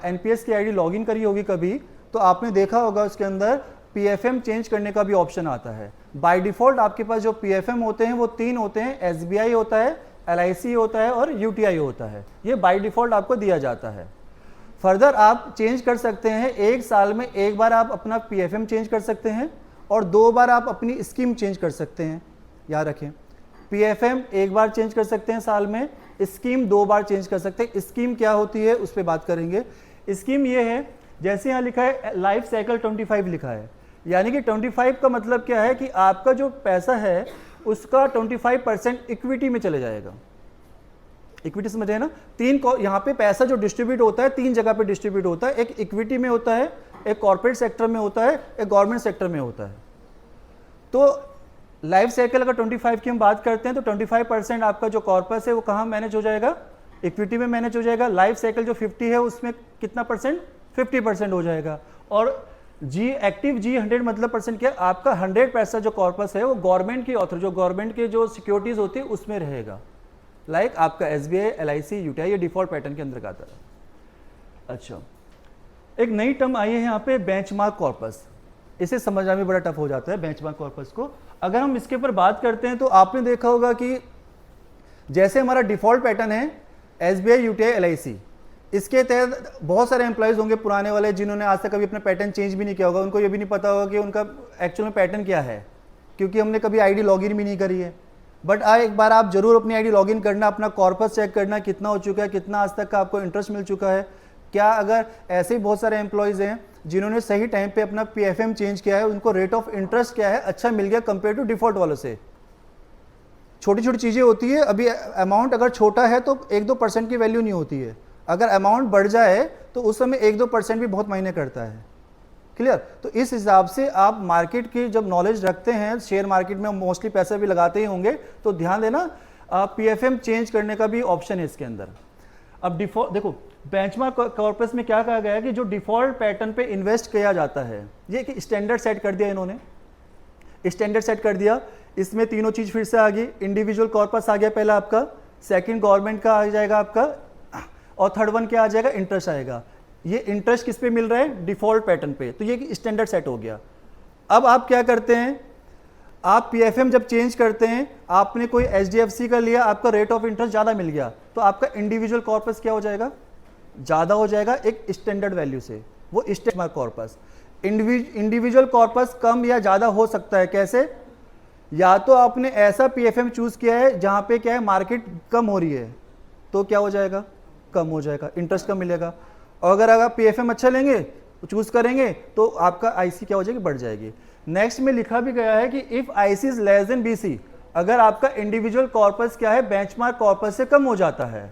एनपीएस की आईडी लॉगिन करी होगी कभी, तो आपने देखा होगा उसके अंदर पीएफएम चेंज करने का भी ऑप्शन आता है। बाय डिफॉल्ट आपके पास जो पीएफएम होते हैं वो 3 होते हैं, एसबीआई होता है, एलआईसी होता है और यूटीआई होता है। ये बाय डिफॉल्ट आपको दिया जाता है। फर्दर आप चेंज कर सकते हैं, 1 साल में 1 बार आप अपना पीएफएम चेंज कर सकते हैं और 2 बार आप अपनी स्कीम चेंज कर सकते हैं। याद रखें, पीएफएम 1 बार चेंज कर सकते हैं साल में, स्कीम 2 बार चेंज कर सकते हैं। स्कीम क्या होती है उस पर बात करेंगे। स्कीम ये है, जैसे यहाँ लिखा है लाइफ साइकिल 25 लिखा है, यानी कि 25 का मतलब क्या है कि आपका जो पैसा है उसका 25% इक्विटी में चले जाएगा। इक्विटी समझे ना? 3 यहाँ पे पैसा जो डिस्ट्रीब्यूट होता है 3 जगह पे डिस्ट्रीब्यूट होता है, एक इक्विटी में होता है, एक कॉर्पोरेट सेक्टर में होता है, एक गवर्नमेंट सेक्टर में होता है। तो लाइफ साइकिल अगर 25 की हम बात करते हैं तो 25% आपका जो कॉर्पस है वो कहाँ मैनेज हो जाएगा? इक्विटी में मैनेज हो जाएगा। लाइफ साइकिल जो 50 है उसमें कितना परसेंट? 50% हो जाएगा। और जी एक्टिव जी 100 मतलब परसेंट क्या? आपका 100% जो कॉर्पस है वो गवर्नमेंट की ऑथर, जो गवर्नमेंट के जो सिक्योरिटीज होती है उसमें रहेगा। लाइक आपका एसबीआई, एलआईसी, यूटीआई, ये डिफॉल्ट पैटर्न के अंदर आता है। अच्छा, एक नई टर्म आई है यहाँ पे, बेंचमार्क कॉर्पस। इसे समझना भी बड़ा टफ हो जाता है बेंचमार्क कॉर्पस को। अगर हम इसके ऊपर बात करते हैं तो आपने देखा होगा कि जैसे हमारा डिफॉल्ट पैटर्न है एसबीआई, यूटीआई, एलआईसी, इसके तहत बहुत सारे एम्प्लॉयज होंगे पुराने वाले जिन्होंने आज तक कभी अपना पैटर्न चेंज भी नहीं किया होगा। उनको ये भी नहीं पता होगा कि उनका एक्चुअल में पैटर्न क्या है, क्योंकि हमने कभी आईडी लॉगिन भी नहीं करी है। बट एक बार आप जरूर अपनी आईडी लॉगिन करना, अपना कॉर्पस चेक करना कितना हो चुका है, कितना आज तक का आपको इंटरेस्ट मिल चुका है। क्या अगर ऐसे ही बहुत सारे एम्प्लॉयज हैं जिन्होंने सही टाइम पे अपना पीएफएम चेंज किया है, उनको रेट ऑफ इंटरेस्ट क्या है अच्छा मिल गया कंपेयर टू डिफॉल्ट वालों से। छोटी छोटी चीज़ें होती है। अभी अमाउंट अगर छोटा है तो 1-2% की वैल्यू नहीं होती है, अगर अमाउंट बढ़ जाए तो उस समय 1-2% भी बहुत मायने करता है। क्लियर? तो इस हिसाब से आप मार्केट की जब नॉलेज रखते हैं, शेयर मार्केट में मोस्टली पैसा भी लगाते ही होंगे, तो ध्यान देना पीएफएम चेंज करने का भी ऑप्शन है इसके अंदर। अब डिफॉल्ट देखो, बेंचमार्क कॉर्पस में क्या कहा गया है कि जो डिफॉल्ट पैटर्न पे इन्वेस्ट किया जाता है, ये कि स्टैंडर्ड सेट कर दिया इन्होंने, स्टैंडर्ड सेट कर दिया। इसमें तीनों चीज फिर से आ गई। इंडिविजुअल कॉर्पस आ गया पहला आपका, सेकंड गवर्नमेंट का आ जाएगा आपका, और थर्ड वन क्या आ जाएगा? इंटरेस्ट आएगा। ये इंटरेस्ट किस पे मिल रहा है? डिफॉल्ट पैटर्न पे। तो ये स्टैंडर्ड सेट हो गया। अब आप क्या करते हैं, आप पीएफएम जब चेंज करते हैं, आपने कोई एचडीएफसी का लिया, आपका रेट ऑफ इंटरेस्ट ज़्यादा मिल गया, तो आपका इंडिविजुअल कॉर्पस क्या हो जाएगा? ज़्यादा हो जाएगा एक स्टैंडर्ड वैल्यू से, वो स्टैंडर्ड कॉर्पस। इंडिविजुअल कॉर्पस कम या ज़्यादा हो सकता है, कैसे? या तो आपने ऐसा पीएफएम चूज किया है जहाँ पे क्या है मार्केट कम हो रही है, तो क्या हो जाएगा, कम हो जाएगा, इंटरेस्ट कम मिलेगा। और अगर आप पीएफएम अच्छा लेंगे, चूज करेंगे, तो आपका आईसी क्या हो जाएगी, बढ़ जाएगी। नेक्स्ट में लिखा भी गया है कि if IC is less than BC, अगर आपका इंडिविजुअल कॉर्पस क्या है बेंचमार्क कॉर्पस से कम हो जाता है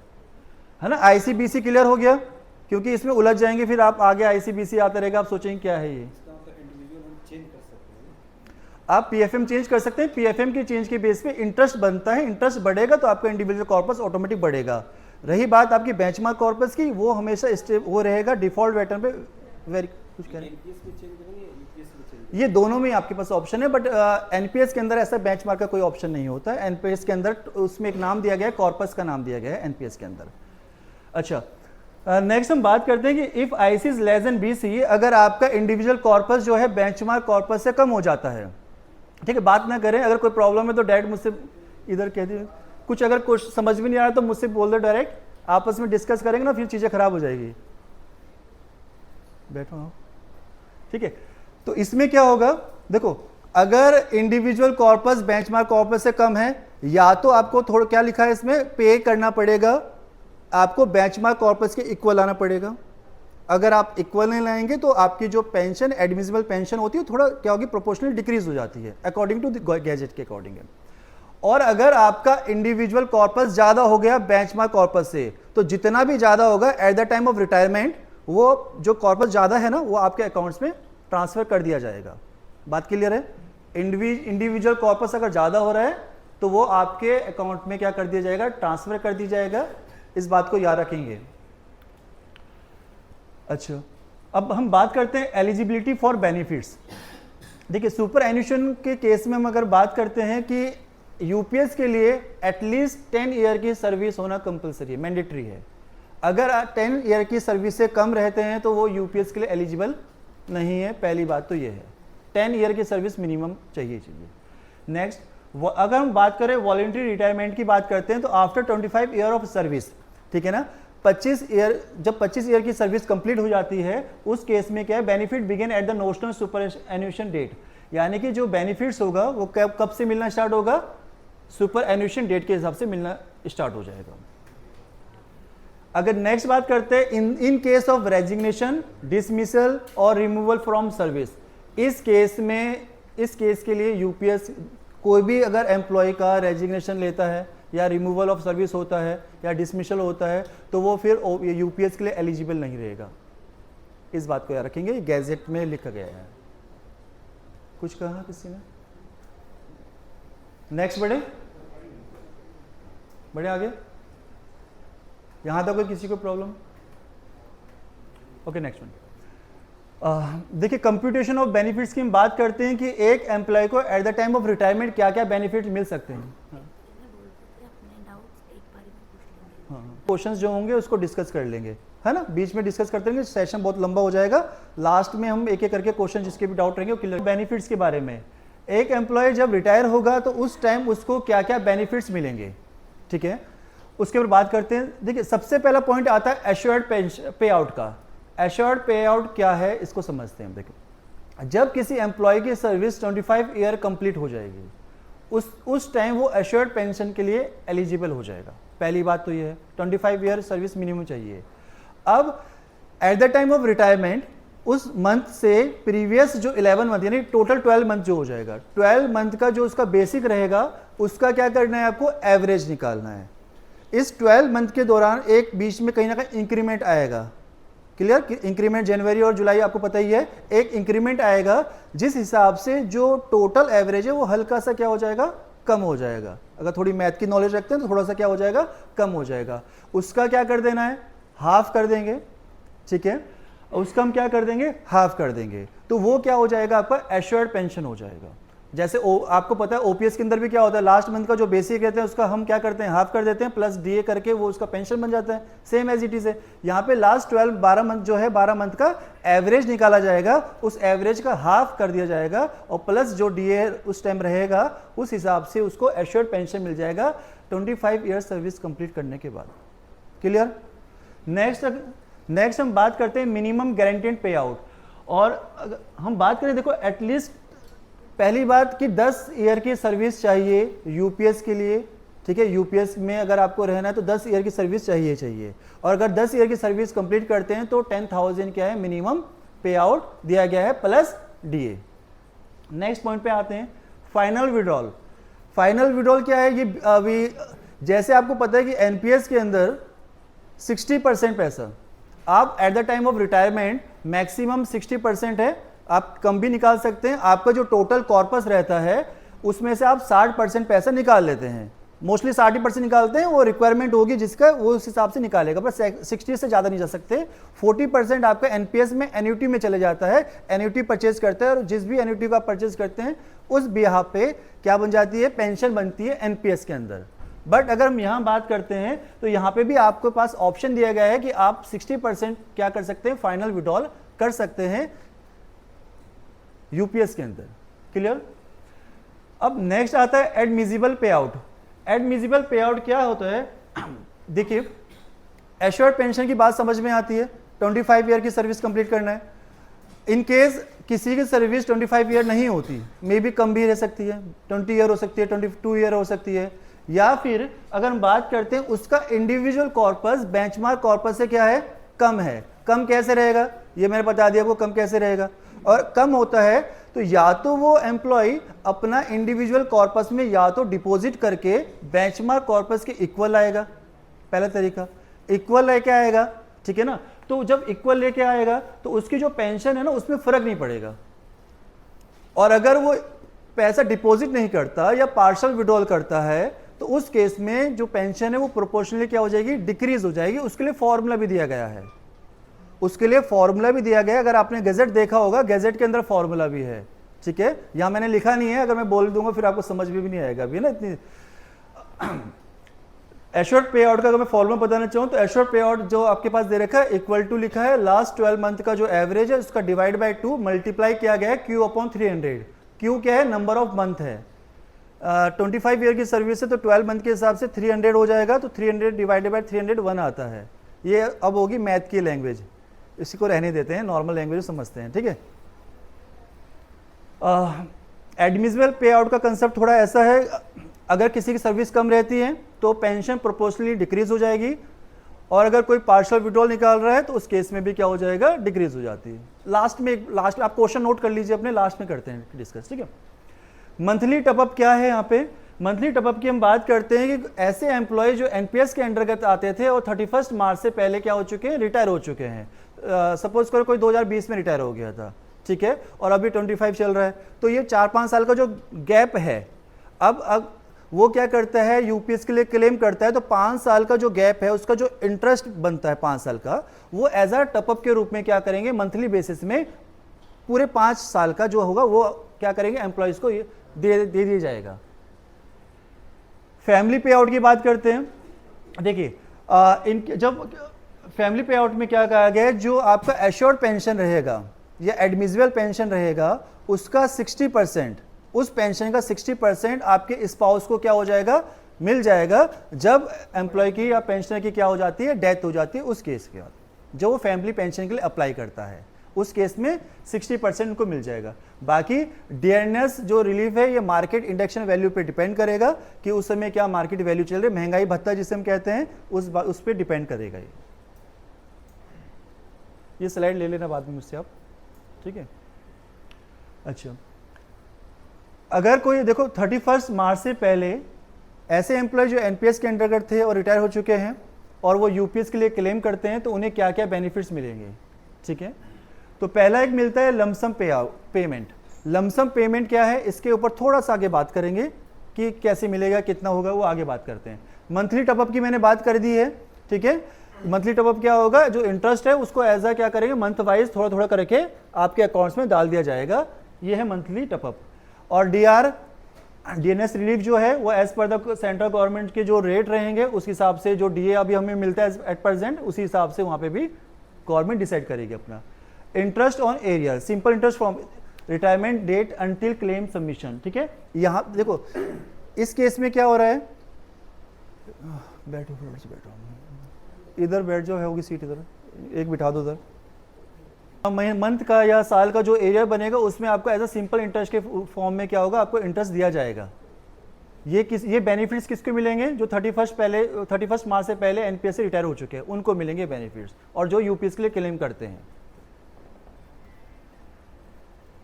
ना। आईसी बीसी क्लियर हो गया, क्योंकि इसमें उलझ जाएंगे फिर आप आगे आईसी बीसी आता रहेगा, आप सोचेंगे क्या है ये। आप पीएफएम चेंज कर सकते हैं, पीएफएम के चेंज के बेस पे इंटरेस्ट बनता है, इंटरेस्ट बढ़ेगा तो आपका इंडिविजुअल कॉर्पस ऑटोमेटिक बढ़ेगा। रही बात आपकी बेंचमार्क कॉर्पस की, वो हमेशा वो रहेगा डिफॉल्ट पैटर्न पे। वेरी कुछ कह रहे हैं, ये दोनों में आपके पास ऑप्शन है, बट एनपीएस के अंदर ऐसा बेंचमार्क का कोई ऑप्शन नहीं होता है। एनपीएस के अंदर उसमें एक नाम दिया गया है, कॉर्पस का नाम दिया गया है एनपीएस के अंदर। अच्छा, नेक्स्ट हम बात करते हैं कि if IC is less than BC, अगर आपका इंडिविजुअल कॉर्पस जो है बेंचमार्क कॉर्पस से कम हो जाता है, ठीक है, बात ना करें, अगर कोई प्रॉब्लम है तो डायरेक्ट मुझसे इधर कह दीजिए, कुछ अगर कुछ समझ में नहीं आ रहा तो मुझसे बोल दो डायरेक्ट, आपस में डिस्कस करेंगे ना, फिर चीज़ें खराब हो जाएगी। बैठो आप, ठीक है। तो इसमें क्या होगा, देखो अगर इंडिविजुअल कॉर्पस बेंचमार्क कॉर्पस से कम है, या तो आपको थोड़ा क्या लिखा है इसमें, पे करना पड़ेगा, आपको बेंचमार्क कॉर्पस के इक्वल लाना पड़ेगा। अगर आप इक्वल नहीं लाएंगे तो आपकी जो पेंशन, एडमिसिबल पेंशन होती है, थोड़ा क्या होगी, प्रोपोर्शनल डिक्रीज हो जाती है अकॉर्डिंग टू द गैजेट के अकॉर्डिंग है। और अगर आपका इंडिविजुअल कॉर्पस ज्यादा हो गया बेंचमार्क कॉर्पस से, तो जितना भी ज्यादा होगा eight the time of retirement, वो जो कॉर्पस ज्यादा है ना, वो आपके अकाउंट्स में ट्रांसफर कर दिया जाएगा। बात क्लियर है? इंडिविजुअल कॉर्पस अगर ज्यादा हो रहा है तो वो आपके अकाउंट में क्या कर दिया जाएगा, ट्रांसफर कर दिया जाएगा। इस बात को याद रखेंगे। अच्छा, अब हम बात करते हैं एलिजिबिलिटी फॉर बेनिफिट्स। देखिए, सुपर एन्यूशन के केस में हम अगर बात करते हैं कि यूपीएस के लिए एटलीस्ट 10 ईयर की सर्विस होना कंपलसरी है, मैंडेटरी है। अगर 10 ईयर की सर्विस से कम रहते हैं तो वो यूपीएस के लिए एलिजिबल नहीं है। पहली बात तो ये है, 10 ईयर की सर्विस मिनिमम चाहिए। नेक्स्ट, अगर हम बात करें वॉलंटरी रिटायरमेंट की बात करते हैं तो आफ्टर 25 ईयर ऑफ सर्विस, ठीक है ना, 25 ईयर, जब 25 ईयर की सर्विस कंप्लीट हो जाती है, उस केस में क्या है, benefit begin at the notional superannuation date, यानी कि जो बेनिफिट्स होगा वो कब से मिलना स्टार्ट होगा, सुपर एन्यूशन डेट के हिसाब से मिलना स्टार्ट हो जाएगा। अगर नेक्स्ट बात करते हैं in case of resignation, dismissal और रिमूवल फ्रॉम सर्विस, इस केस के लिए यूपीएस कोई भी अगर एम्प्लॉय का रेजिग्नेशन लेता है या रिमूवल ऑफ सर्विस होता है या डिसमिसल होता है तो वो फिर यूपीएस के लिए एलिजिबल नहीं रहेगा। इस बात को याद रखेंगे, गैजेट में लिखा गया है। कुछ कहा किसी ने? नेक्स्ट बढ़े आगे, यहां तक कोई किसी को प्रॉब्लम? Okay, next one. देखिए, कंप्यूटेशन ऑफ बेनिफिट्स की हम बात करते हैं कि एक एम्प्लॉय को eight the time of retirement क्या क्या बेनिफिट मिल सकते हैं। क्वेश्चंस जो होंगे उसको डिस्कस कर लेंगे, है ना, बीच में डिस्कस करते रहेंगे, सेशन बहुत लंबा हो जाएगा। लास्ट में हम एक एक करके क्वेश्चन जिसके भी डाउट रहेंगे वो क्लियर। बेनिफिट्स के बारे में, एक एम्प्लॉय जब रिटायर होगा तो उस टाइम उसको क्या क्या बेनिफिट्स मिलेंगे, ठीक है, उसके ऊपर बात करते हैं। देखिए, सबसे पहला पॉइंट आता है एश्योर्ड पे आउट का। एश्योर्ड पे आउट क्या है इसको समझते हैं। देखिए, जब किसी एम्प्लॉय की सर्विस 25 ईयर कंप्लीट हो जाएगी, उस टाइम वो एश्योर्ड पेंशन के लिए एलिजिबल हो जाएगा। पहली बात तो ये है, 25 ईयर सर्विस मिनिमम चाहिए। अब eight the time of retirement उस मंथ से प्रीवियस जो 11 मंथ यानी टोटल 12 मंथ जो हो जाएगा, 12 मंथ का जो उसका बेसिक रहेगा उसका क्या करना है, आपको एवरेज निकालना है। इस 12 मंथ के दौरान एक बीच में कहीं ना कहीं इंक्रीमेंट आएगा। क्लियर? इंक्रीमेंट जनवरी और जुलाई आपको पता ही है, एक इंक्रीमेंट आएगा जिस हिसाब से जो टोटल एवरेज है वो हल्का सा क्या हो जाएगा, कम हो जाएगा। अगर थोड़ी मैथ की नॉलेज रखते हैं तो थोड़ा सा क्या हो जाएगा, कम हो जाएगा। उसका क्या कर देना है, हाफ कर देंगे, ठीक है, उसका हम क्या कर देंगे, हाफ कर देंगे, तो वो क्या हो जाएगा, आपका एश्योर्ड पेंशन हो जाएगा। जैसे आपको पता है ओपीएस के अंदर भी क्या होता है, लास्ट मंथ का जो बेसिक रहते हैं उसका हम क्या करते हैं, हाफ कर देते हैं, प्लस डीए करके वो उसका पेंशन बन जाता है। सेम एज इट इज है यहाँ पे, लास्ट 12 मंथ जो है 12 मंथ का एवरेज निकाला जाएगा, उस एवरेज का हाफ कर दिया जाएगा और प्लस जो डीए उस टाइम रहेगा उस हिसाब से उसको एश्योर्ड पेंशन मिल जाएगा 25 ईयर सर्विस कंप्लीट करने के बाद। क्लियर? नेक्स्ट नेक्स्ट हम बात करते हैं मिनिमम गारंटेड पे आउट। और हम बात करें, देखो एटलीस्ट पहली बात कि 10 ईयर की सर्विस चाहिए यूपीएस के लिए, ठीक है। यूपीएस में अगर आपको रहना है तो 10 ईयर की सर्विस चाहिए। और अगर 10 ईयर की सर्विस कंप्लीट करते हैं तो 10,000 क्या है मिनिमम पे आउट दिया गया है प्लस डीए। नेक्स्ट पॉइंट पे आते हैं, फाइनल विड्रॉल। फाइनल विड्रॉल क्या है, ये अभी जैसे आपको पता है कि एनपीएस के अंदर 60% पैसा आप eight the time of retirement maximum 60% है, आप कम भी निकाल सकते हैं। आपका जो टोटल कॉर्पस रहता है उसमें से आप 60% पैसा निकाल लेते हैं, मोस्टली 60% निकालते हैं, वो रिक्वायरमेंट होगी जिसका वो उस हिसाब से निकालेगा, पर 60 से ज़्यादा नहीं जा सकते। 40% आपका एनपीएस में एन्युटी में चले जाता है, एन्युटी परचेज करते हैं, और जिस भी एन्युटी को आप परचेज करते हैं उस बिहाफ पे क्या बन जाती है, पेंशन बनती है एनपीएस के अंदर। बट अगर हम यहाँ बात करते हैं तो यहाँ पे भी आपके पास ऑप्शन दिया गया है कि आप 60% क्या कर सकते हैं, फाइनल विड्रॉल कर सकते हैं यूपीएस के अंदर। क्लियर। अब नेक्स्ट आता है एडमिजिबल पे आउट। एडमिजिबल पे आउट क्या होता है, देखिए एश्योर्ड पेंशन की बात समझ में आती है, 25 ईयर की सर्विस कंप्लीट करना है। इन केस किसी की सर्विस 25 ईयर नहीं होती, मे भी कम भी रह सकती है, 20 ईयर हो सकती है, 22 ईयर हो सकती है, या फिर अगर हम बात करते हैं उसका इंडिविजुअल कॉर्पस बेंचमार्क कॉर्पस से क्या है, कम है। कम कैसे रहेगा, ये मैंने बता दिया वो कम कैसे रहेगा। और कम होता है तो या तो वो एम्प्लॉय अपना इंडिविजुअल कॉर्पस में या तो डिपॉजिट करके बेंचमार्क कॉर्पस के इक्वल आएगा, पहला तरीका इक्वल लेके आएगा, ठीक है ना। तो जब इक्वल लेके आएगा तो उसकी जो पेंशन है ना उसमें फर्क नहीं पड़ेगा। और अगर वो पैसा डिपॉजिट नहीं करता या पार्शियल विड्रॉल करता है तो उस केस में जो पेंशन है वो प्रोपोर्शनली क्या हो जाएगी, डिक्रीज हो जाएगी। उसके लिए फॉर्मूला भी दिया गया है, उसके लिए फॉर्मूला भी दिया गया है। अगर आपने गैजेट देखा होगा, गैजेट के अंदर फॉर्मूला भी है, ठीक है। यहां मैंने लिखा नहीं है, अगर मैं बोल दूंगा फिर आपको समझ में भी नहीं आएगा अभी ना इतनी। एश्योर्ड पे आउट का अगर मैं फॉर्मूला बताना चाहूँ तो एश्योर्ड पे आउट जो आपके पास दे रखा है इक्वल टू लिखा है लास्ट 12 मंथ का जो एवरेज है उसका डिवाइड बाय 2 मल्टीप्लाई किया गया है क्यू अपॉन 300। क्यू क्या है, नंबर ऑफ मंथ है। 25 ईयर की सर्विस है तो 12 मंथ के हिसाब से 300 हो जाएगा, तो 300 डिवाइडेड बाय 301 आता है। ये अब होगी मैथ की लैंग्वेज, इसी को रहने देते हैं, नॉर्मल लैंग्वेज समझते हैं, ठीक है। एडमिसिबल पे आउट का कंसेप्ट थोड़ा ऐसा है, अगर किसी की सर्विस कम रहती है तो पेंशन प्रोपोर्शनली डिक्रीज हो जाएगी, और अगर कोई पार्शियल विड्रॉल निकाल रहा है तो उस केस में भी क्या हो जाएगा, डिक्रीज हो जाती है। लास्ट आप क्वेश्चन नोट कर लीजिए अपने, लास्ट में करते हैं डिस्कस, ठीक है। मंथली टॉपअप क्या है, यहाँ पे मंथली टॉपअप की हम बात करते हैं कि ऐसे एम्प्लॉय जो एनपीएस के अंतर्गत आते थे और 31 मार्च से पहले क्या हो चुके हैं, रिटायर हो चुके हैं। सपोज करो कोई 2020 में रिटायर हो गया था, ठीक है, और अभी 25 चल रहा है, तो ये 4-5 साल का जो गैप है, अब वो क्या करता है, यूपीएस के लिए क्लेम करता है, तो 5 साल का जो गैप है उसका जो इंटरेस्ट बनता है 5 साल का, वो एज अ टॉपअप के रूप में क्या करेंगे, मंथली बेसिस में पूरे 5 साल का जो होगा वो क्या करेंगे, एम्प्लॉयज को दे दिया जाएगा। फैमिली पे आउट की बात करते हैं। देखिए जब फैमिली पे आउट में क्या कहा गया है, जो आपका एश्योर्ड पेंशन रहेगा या एडमिसिबल पेंशन रहेगा उसका 60%, उस पेंशन का 60% आपके स्पाउस को क्या हो जाएगा, मिल जाएगा जब एम्प्लॉय की या पेंशनर की क्या हो जाती है, डेथ हो जाती है। उस केस के बाद जो वो फैमिली पेंशन के लिए अप्लाई करता है उस केस में 60% उनको मिल जाएगा। बाकी डियरनेस जो रिलीफ है ये मार्केट इंडेक्शन वैल्यू पे डिपेंड करेगा कि उस समय क्या मार्केट वैल्यू चल रही है, महंगाई भत्ता जिसे हम कहते हैं उस पर डिपेंड करेगा। ये स्लाइड ले लेना बाद में मुझसे आप, ठीक है। अच्छा, अगर कोई देखो 31 मार्च से पहले ऐसे एम्प्लॉय जो एनपीएस के अंतर्गत थे और रिटायर हो चुके हैं और वो यूपीएस के लिए क्लेम करते हैं तो उन्हें क्या क्या बेनिफिट्स मिलेंगे, ठीक है। तो पहला एक मिलता है लमसम पेमेंट। लमसम पेमेंट क्या है, इसके ऊपर थोड़ा सा आगे बात करेंगे कि कैसे मिलेगा, कितना होगा, वो आगे बात करते हैं। मंथली टॉपअप की मैंने बात कर दी है, ठीक है। मंथली टॉपअप क्या होगा, जो इंटरेस्ट है उसको एज अ क्या करेंगे, मंथ वाइज थोड़ा थोड़ा करके आपके अकाउंट्स में डाल दिया जाएगा, ये है मंथली टॉपअप। और डीएनएस रिलीफ जो है वो as per the central government के जो रेट रहेंगे उस हिसाब से, जो डीए अभी हमें मिलता है एट प्रेजेंट, उसी हिसाब से वहाँ पे भी गवर्नमेंट डिसाइड करेगी अपना। Interest on arrear, simple interest from retirement date until claim submission, ठीक है। यहाँ देखो इस केस में क्या हो रहा है, बैठो, इधर बैठ जाओ, है होगी सीट इधर, एक बिठा दो उधर। मंथ का या साल का जो एरिया बनेगा उसमें आपको एज अ सिंपल इंटरेस्ट के फॉर्म में क्या होगा, आपको इंटरेस्ट दिया जाएगा। ये बेनिफिट्स किसको मिलेंगे? जो 31 मार्च से पहले एनपीएस से रिटायर हो चुके हैं उनको मिलेंगे बेनिफिट्स, और जो यूपीएस के लिए क्लेम करते हैं।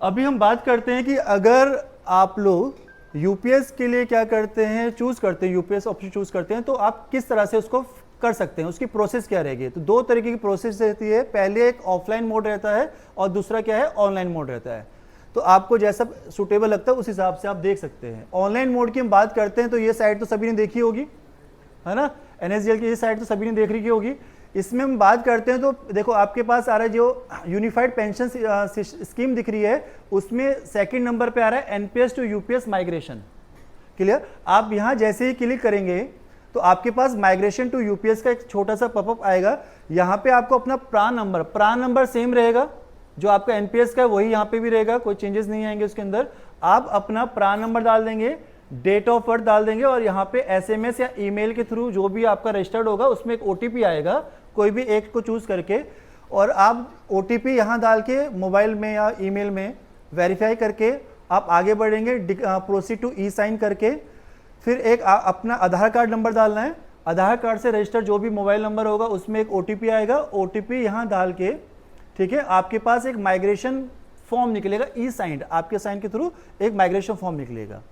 अभी हम बात करते हैं कि अगर आप लोग यूपीएस के लिए क्या करते हैं, चूज करते हैं, यूपीएस ऑप्शन चूज करते हैं, तो आप किस तरह से उसको कर सकते हैं, उसकी प्रोसेस क्या रहेगी। तो दो तरीके की प्रोसेस रहती है, पहले एक ऑफलाइन मोड रहता है और दूसरा क्या है, ऑनलाइन मोड रहता है। तो आपको जैसा सुटेबल लगता है उस हिसाब से आप देख सकते हैं। ऑनलाइन मोड की हम बात करते हैं तो ये साइट तो सभी ने देखी होगी, है ना, एनएसडीएल की ये साइट तो सभी ने देख रखी होगी। इसमें हम बात करते हैं तो देखो आपके पास आ रहा है जो यूनिफाइड पेंशन स्कीम दिख रही है, उसमें सेकंड नंबर पे आ रहा है NPS to UPS migration. Clear? आप यहाँ जैसे ही क्लिक करेंगे तो आपके पास माइग्रेशन टू यूपीएस का एक छोटा सा पॉपअप आएगा। यहाँ पे आपको अपना प्रान नंबर सेम रहेगा, जो आपका एनपीएस का है वही यहाँ पे भी रहेगा, कोई चेंजेस नहीं आएंगे उसके अंदर। आप अपना प्रान नंबर डाल देंगे, डेट ऑफ बर्थ डाल देंगे, और यहाँ पे एसएमएस या ईमेल के थ्रू जो भी आपका रजिस्टर्ड होगा उसमें एक ओटीपी आएगा, कोई भी एक को चूज करके, और आप ओटीपी यहाँ डाल के मोबाइल में या ईमेल में वेरीफाई करके आप आगे बढ़ेंगे, प्रोसीड टू ई साइन करके। फिर एक अपना आधार कार्ड नंबर डालना है, आधार कार्ड से रजिस्टर्ड जो भी मोबाइल नंबर होगा उसमें एक ओटीपी आएगा, ओटीपी यहाँ डाल के, ठीक है, आपके पास एक माइग्रेशन फॉर्म निकलेगा, ई साइंड, आपके साइन के थ्रू एक माइग्रेशन फॉर्म निकलेगा।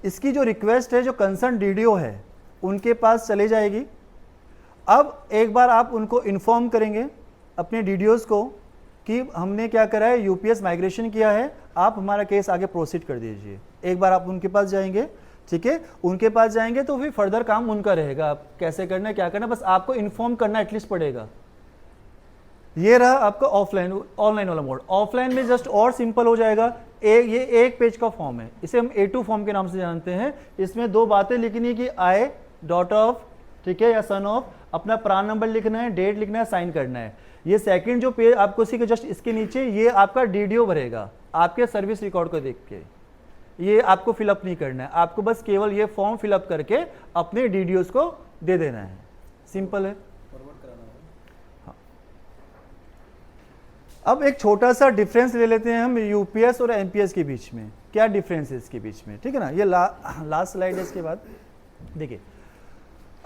इसकी जो रिक्वेस्ट है जो कंसर्न डीडीओ है उनके पास चले जाएगी। अब एक बार आप उनको इन्फॉर्म करेंगे अपने डीडीओज को कि हमने क्या करा है, यूपीएस माइग्रेशन किया है, आप हमारा केस आगे प्रोसीड कर दीजिए। एक बार आप उनके पास जाएंगे, ठीक है, उनके पास जाएंगे तो फिर फर्दर काम उनका रहेगा, आप कैसे करना है क्या करना है, बस आपको इन्फॉर्म करना एटलीस्ट पड़ेगा। ये रहा आपका ऑनलाइन वाला मोड। ऑफलाइन में जस्ट और सिंपल हो जाएगा। ये एक पेज का फॉर्म है, इसे हम A2 फॉर्म के नाम से जानते हैं। इसमें दो बातें लिखनी है कि आई डॉटर ऑफ, ठीक है, या सन ऑफ, अपना प्रान नंबर लिखना है, डेट लिखना है, साइन करना है। ये सेकंड जो पेज आपको इसी के जस्ट इसके नीचे ये आपका डीडीओ भरेगा आपके सर्विस रिकॉर्ड को देख के। ये आपको फिलअप नहीं करना है, आपको बस केवल ये फॉर्म फिलअप करके अपने डीडीओज को दे देना है। सिंपल है। अब एक छोटा सा डिफरेंस ले लेते हैं हम यूपीएस और एनपीएस के बीच में। क्या डिफरेंस है इसके बीच में, ठीक है ना। ये लास्ट स्लाइड है। इसके बाद देखिए,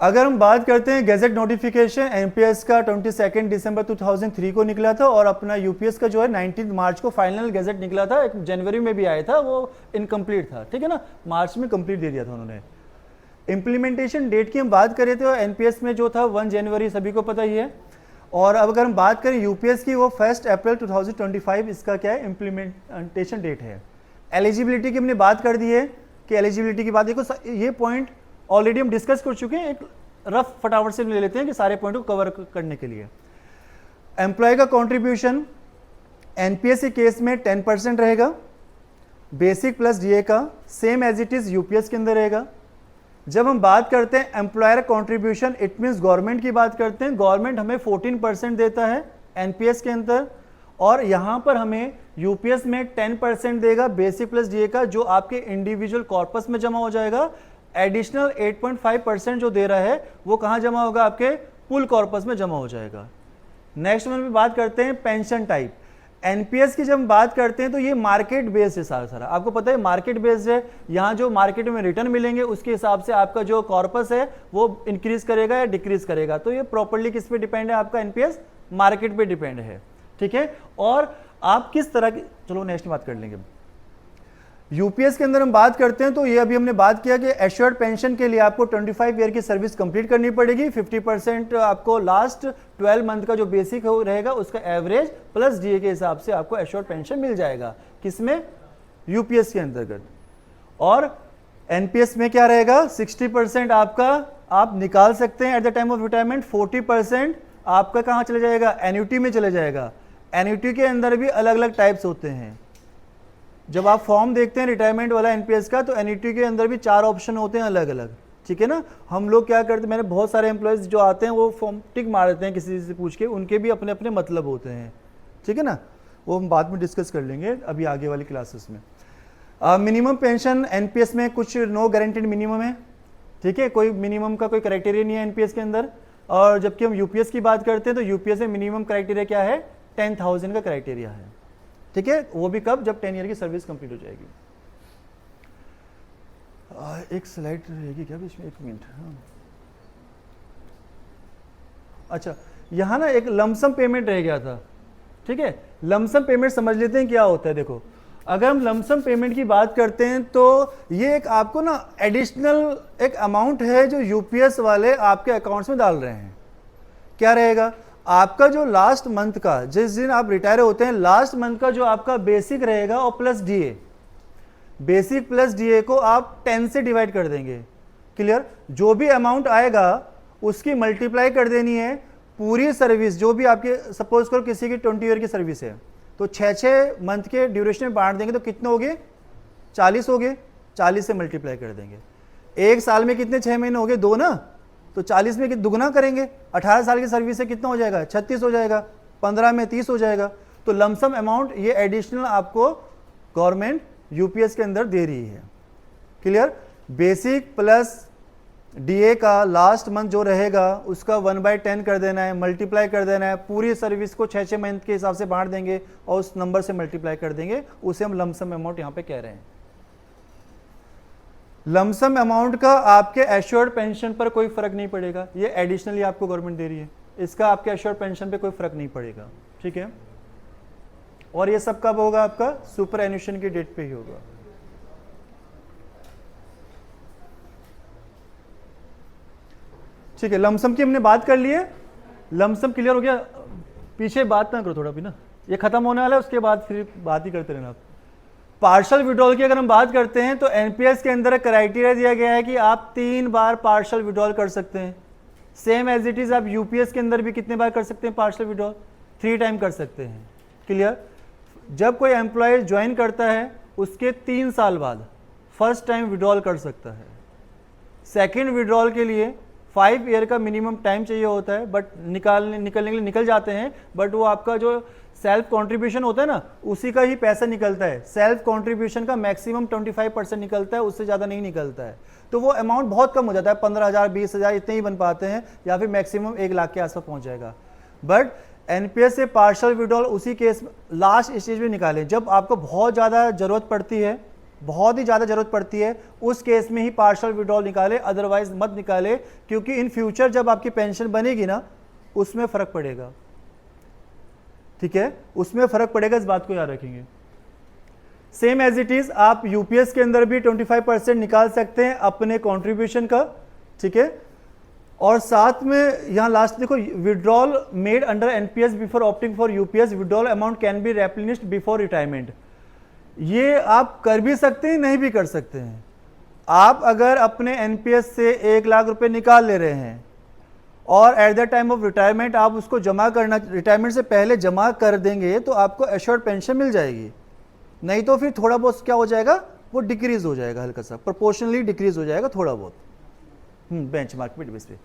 अगर हम बात करते हैं गैजेट नोटिफिकेशन, एनपीएस का 22 दिसंबर 2003 को निकला था, और अपना यूपीएस का जो है 19 मार्च को फाइनल गैजेट निकला था। एक जनवरी में भी आया था, वो इनकम्प्लीट था, ठीक है ना, मार्च में कंप्लीट दे दिया था उन्होंने। इम्प्लीमेंटेशन डेट की हम बात करें तो एनपीएस में जो था 1 जनवरी, सभी को पता ही है। और अब अगर हम बात करें यूपीएस की, वो 1 अप्रैल 2025 इसका क्या है, इम्प्लीमेंटेशन डेट है। एलिजिबिलिटी की हमने बात कर दी है कि एलिजिबिलिटी की बात, देखो ये पॉइंट ऑलरेडी हम डिस्कस कर चुके हैं, एक रफ फटाफट से ले लेते हैं कि सारे पॉइंट को कवर करने के लिए। एम्प्लॉय का कंट्रीब्यूशन एनपीएस के केस में 10% रहेगा, बेसिक प्लस डीए का same as it is UPS के अंदर रहेगा। जब हम बात करते हैं employer contribution, it means government की बात करते हैं, गवर्नमेंट हमें 14% देता है एनपीएस के अंदर, और यहाँ पर हमें यूपीएस में 10% देगा बेसिक प्लस डीए का, जो आपके इंडिविजुअल कॉर्पस में जमा हो जाएगा। एडिशनल 8.5% जो दे रहा है वो कहाँ जमा होगा, आपके पुल कॉर्पस में जमा हो जाएगा। नेक्स्ट में बात करते हैं पेंशन टाइप। एनपीएस की जब हम बात करते हैं तो ये मार्केट बेस्ड है, सारा आपको पता है मार्केट बेस्ड है। यहाँ जो मार्केट में रिटर्न मिलेंगे उसके हिसाब से आपका जो कॉर्पस है वो इंक्रीज करेगा या डिक्रीज करेगा। तो ये प्रॉपर्ली किस पे डिपेंड है, आपका एनपीएस मार्केट पे डिपेंड है, ठीक है। और आप किस तरह की, चलो नेक्स्ट बात कर लेंगे। यूपीएस के अंदर हम बात करते हैं तो ये अभी हमने बात किया कि एश्योर्ड पेंशन के लिए आपको 25 ईयर की सर्विस कंप्लीट करनी पड़ेगी। 50% आपको लास्ट 12 मंथ का जो बेसिक रहेगा उसका एवरेज प्लस डीए के हिसाब से आपको एश्योर्ड पेंशन मिल जाएगा। किसमें, यूपीएस के अंतर्गत। और एनपीएस में क्या रहेगा, 60% आपका आप निकाल सकते हैं eight the time of retirement, 40% आपका कहाँ चले जाएगा, एन्युटी में चले जाएगा। एन्युटी के अंदर भी अलग अलग टाइप्स होते हैं। जब आप फॉर्म देखते हैं रिटायरमेंट वाला एनपीएस का, तो एन्युटी के अंदर भी 4 ऑप्शन होते हैं अलग अलग, ठीक है ना। हम लोग क्या करते हैं, मैंने बहुत सारे एम्प्लॉयज़ जो आते हैं वो फॉर्म टिक मार देते हैं किसी से पूछ के, उनके भी अपने अपने मतलब होते हैं, ठीक है ना। वो हम बाद में डिस्कस कर लेंगे अभी आगे वाली क्लासेस में। मिनिमम पेंशन एनपीएस में कुछ नो गारंटेड मिनिमम है, ठीक है, कोई मिनिमम का कोई क्राइटेरिया नहीं है एनपीएस के अंदर। और जबकि हम यूपीएस की बात करते हैं तो यूपीएस में मिनिमम क्राइटेरिया क्या है, 10,000 का क्राइटेरिया है, ठीक है। वो भी कब, जब 10 ईयर की सर्विस कंप्लीट हो जाएगी। एक स्लाइड रहेगी क्या बीच में, 1 मिनट। हाँ, अच्छा, यहाँ ना एक लमसम पेमेंट रह गया था, ठीक है। लमसम पेमेंट समझ लेते हैं क्या होता है। देखो, अगर हम लमसम पेमेंट की बात करते हैं तो ये एक आपको ना एडिशनल एक अमाउंट है जो यूपीएस वाले आपके अकाउंट्स में डाल रहे हैं। क्या रहेगा, आपका जो लास्ट मंथ का, जिस दिन आप रिटायर होते हैं, लास्ट मंथ का जो आपका बेसिक रहेगा और plus DA, basic plus DA को आप 10 से डिवाइड कर देंगे। क्लियर। जो भी अमाउंट आएगा उसकी मल्टीप्लाई कर देनी है पूरी सर्विस, जो भी आपके, सपोज करो किसी की 20 ईयर की सर्विस है तो 6 मंथ के ड्यूरेशन में बांट देंगे तो कितने हो गए, 40 हो गए। 40 से मल्टीप्लाई कर देंगे। एक साल में कितने 6 महीने हो गए, 2 ना, तो 40 में दुगना करेंगे। 18 साल की सर्विस से कितना हो जाएगा, 36 हो जाएगा। 15 में 30 हो जाएगा। तो लमसम अमाउंट ये एडिशनल आपको गवर्नमेंट यूपीएस के अंदर दे रही है। क्लियर। बेसिक प्लस डीए का लास्ट मंथ जो रहेगा उसका 1/10 कर देना है, मल्टीप्लाई कर देना है, पूरी सर्विस को 6 मंथ के हिसाब से बांट देंगे और उस नंबर से मल्टीप्लाई कर देंगे। उसे हम लमसम अमाउंट यहां पे कह रहे हैं। लमसम अमाउंट का आपके एश्योर्ड पेंशन पर कोई फर्क नहीं पड़ेगा, ये एडिशनली आपको गवर्नमेंट दे रही है, इसका आपके एश्योर्ड पेंशन पे कोई फर्क नहीं पड़ेगा, ठीक है। और ये सब कब होगा, आपका सुपर एन्यूशन की डेट पे ही होगा। ठीक है, लमसम की हमने बात कर ली है। लमसम क्लियर हो गया। पीछे बात ना करो थोड़ा भी ना, ये खत्म होने वाला है, उसके बाद फिर बात ही करते रहना। पार्शल विड्रॉल की अगर हम बात करते हैं तो एनपीएस के अंदर क्राइटेरिया दिया गया है कि आप 3 बार पार्शल विड्रॉल कर सकते हैं। सेम एज इट इज आप यूपीएस के अंदर भी कितने बार कर सकते हैं पार्शल विड्रॉल, 3 टाइम कर सकते हैं। क्लियर। जब कोई एम्प्लॉय ज्वाइन करता है उसके 3 साल बाद फर्स्ट टाइम विड्रॉल कर सकता है। सेकेंड विड्रॉल के लिए 5 ईयर का मिनिमम टाइम चाहिए होता है, बट निकलने के लिए निकल जाते हैं, बट वो आपका जो सेल्फ कंट्रीब्यूशन होता है ना उसी का ही पैसा निकलता है। सेल्फ कंट्रीब्यूशन का मैक्सिमम 25% निकलता है, उससे ज़्यादा नहीं निकलता है। तो वो अमाउंट बहुत कम हो जाता है, 15,000 20,000 इतने ही बन पाते हैं, या फिर मैक्सिमम 1 लाख के आसपास पहुंच जाएगा। बट एनपीएस से पार्शल विड्रॉल उसी केस लास्ट स्टेज में निकालें जब आपको बहुत ज़्यादा ज़रूरत पड़ती है, बहुत ही ज़्यादा ज़रूरत पड़ती है, उस केस में ही पार्शल विड्रॉल निकाले, अदरवाइज मत निकाले, क्योंकि इन फ्यूचर जब आपकी पेंशन बनेगी ना उसमें फ़र्क पड़ेगा। ठीक है, उसमें फ़र्क पड़ेगा, इस बात को याद रखेंगे। सेम एज इट इज़ आप यूपीएस के अंदर भी 25% निकाल सकते हैं अपने कॉन्ट्रीब्यूशन का। ठीक है, और साथ में यहाँ लास्ट देखो, withdrawal made under NPS before opting for UPS, withdrawal amount can be replenished before retirement. ये आप कर भी सकते हैं, नहीं भी कर सकते हैं। आप अगर अपने एनपीएस से 1 लाख रुपए निकाल ले रहे हैं और eight the time of retirement आप उसको जमा करना, रिटायरमेंट से पहले जमा कर देंगे तो आपको एश्योर्ड पेंशन मिल जाएगी। नहीं तो फिर थोड़ा बहुत क्या हो जाएगा, वो डिक्रीज हो जाएगा, हल्का सा प्रोपोर्शनली डिक्रीज हो जाएगा थोड़ा बहुत बेंचमार्क पे बेस पे।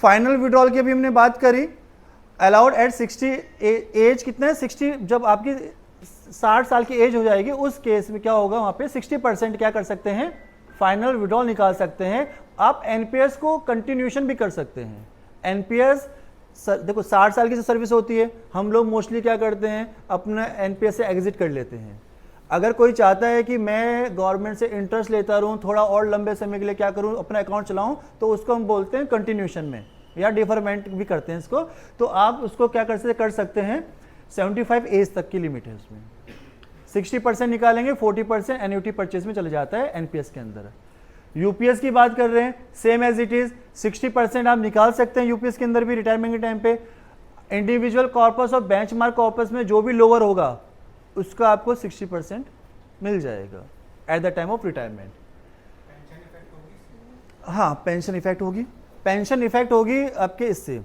फाइनल विड्रॉल की अभी हमने बात करी। अलाउड एट 60 एज कितना है, 60, जब आपकी 60 साल की एज हो जाएगी उस केस में क्या होगा, वहां पे 60% क्या कर सकते हैं, फाइनल विड्रॉल निकाल सकते हैं। आप एनपीएस को कंटिन्यूशन भी कर सकते हैं। एनपीएस देखो 60 साल की जो सर्विस होती है, हम लोग मोस्टली क्या करते हैं, अपना एनपीएस से एग्जिट कर लेते हैं। अगर कोई चाहता है कि मैं गवर्नमेंट से इंटरेस्ट लेता रहूं, थोड़ा और लंबे समय के लिए क्या करूं, अपना अकाउंट चलाऊं, तो उसको हम बोलते हैं कंटिन्यूशन में, या डिफरमेंट भी करते हैं इसको। तो आप उसको क्या कर सकते हैं, 75 एज तक की लिमिट है उसमें। 60% निकालेंगे, 40% एन्युटी परचेज में चले जाता है एनपीएस के अंदर। यूपीएस की बात कर रहे हैं, सेम एज इट इज 60% आप निकाल सकते हैं यूपीएस के अंदर भी रिटायरमेंट के टाइम पे। इंडिविजुअल कॉर्पस और बेंचमार्क कॉर्पस में जो भी लोअर होगा उसका आपको 60% मिल जाएगा eight the time of retirement. हाँ, पेंशन इफेक्ट होगी, पेंशन इफेक्ट होगी आपके इससे,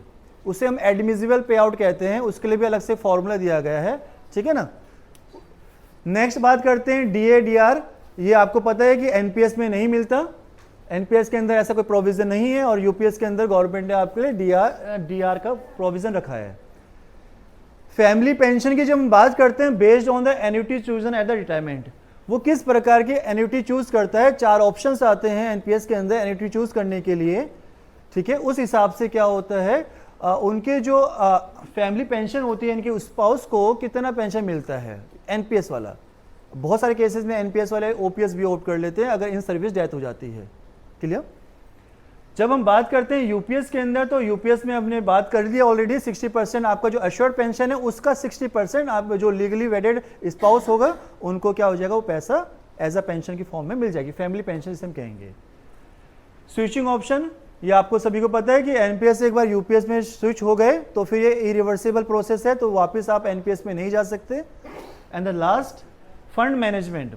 उसे हम एडमिसिबल पे आउट कहते हैं, उसके लिए भी अलग से फॉर्मूला दिया गया है। ठीक है ना। नेक्स्ट बात करते हैं डीए डीआर। ये आपको पता है कि एनपीएस में नहीं मिलता, एनपीएस के अंदर ऐसा कोई प्रोविजन नहीं है, और यूपीएस के अंदर गवर्नमेंट ने आपके लिए डीआर का प्रोविजन रखा है। फैमिली पेंशन की जब हम बात करते हैं, based on the annuity chosen at the retirement, वो किस प्रकार की एन्युटी चूज करता है। 4 ऑप्शंस आते हैं एनपीएस के अंदर एन्युटी चूज करने के लिए। ठीक है, उस हिसाब से क्या होता है उनके जो फैमिली पेंशन होती है, इनके स्पाउस को कितना पेंशन मिलता है, एनपीएस वाला। बहुत सारे केसेस में एनपीएस वाले ओपीएस भी ऑप्ट कर लेते हैं अगर इन सर्विस डेथ हो जाती है। क्लियर? जब हम बात करते हैं यूपीएस के अंदर, तो यूपीएस में हमने बात कर ली ऑलरेडी, 60% आपका जो अश्योर्ड पेंशन है उसका 60% आप जो लीगली वेडेड स्पाउस होगा उनको क्या हो जाएगा, वो पैसा एज अ पेंशन की फॉर्म में मिल जाएगी, फैमिली पेंशन जिसे हम कहेंगे। स्विचिंग ऑप्शन, ये आपको सभी को पता है कि एनपीएस से एक बार यूपीएस में स्विच हो गए तो फिर ये इरिवर्सिबल प्रोसेस है, तो वापस आप एनपीएस में नहीं जा सकते। And the last, fund management.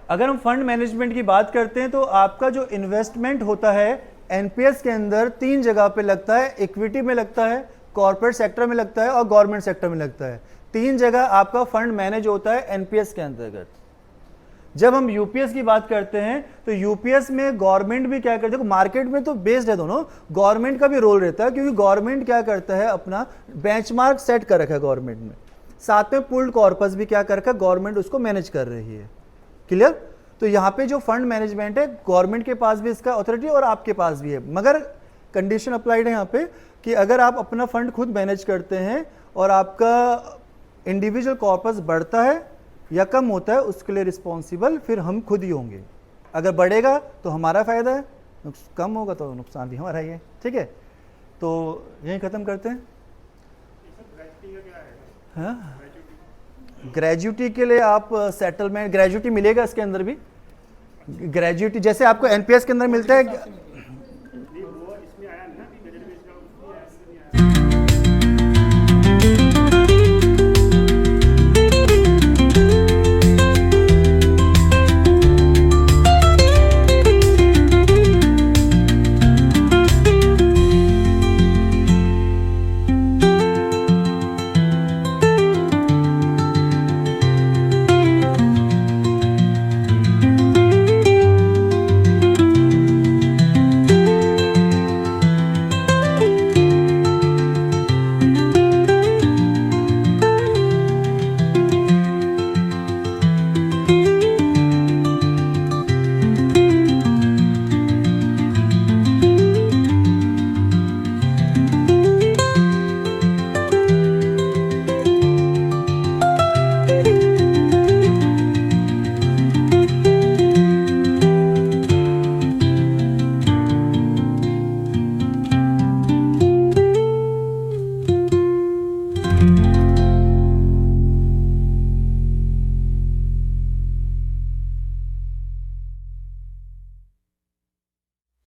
अगर हम फंड मैनेजमेंट की बात करते हैं तो आपका जो इन्वेस्टमेंट होता है एनपीएस के अंदर 3 जगह पे लगता है, इक्विटी में लगता है, कॉर्पोरेट सेक्टर में लगता है और गवर्नमेंट सेक्टर में लगता है। 3 जगह आपका फंड मैनेज होता है एनपीएस के अंतर्गत। जब हम यूपीएस की बात करते हैं तो यूपीएस में गवर्नमेंट भी क्या करते हैं, मार्केट में तो बेस्ड है दोनों, गवर्नमेंट का भी रोल रहता है, क्योंकि गवर्नमेंट क्या करता है अपना बेंचमार्क सेट कर रखा है गवर्नमेंट में, साथ में पुल्ड कॉर्पस भी क्या कर रखा है, गवर्नमेंट उसको मैनेज कर रही है। क्लियर? तो यहाँ पे जो फंड मैनेजमेंट है गवर्नमेंट के पास भी इसका अथॉरिटी और आपके पास भी है, मगर कंडीशन अप्लाइड है यहाँ पे कि अगर आप अपना फंड खुद मैनेज करते हैं और आपका इंडिविजुअल कॉर्पस बढ़ता है या कम होता है उसके लिए रिस्पॉन्सिबल फिर हम खुद ही होंगे। अगर बढ़ेगा तो हमारा फायदा है, कम होगा तो नुकसान भी हमारा ही है। ठीक है, तो यहीं ख़त्म करते हैं। हाँ, ग्रेजुटी के लिए आप सेटलमेंट, ग्रेजुटी मिलेगा इसके अंदर भी, ग्रेजुटी जैसे आपको एनपीएस के अंदर मिलता है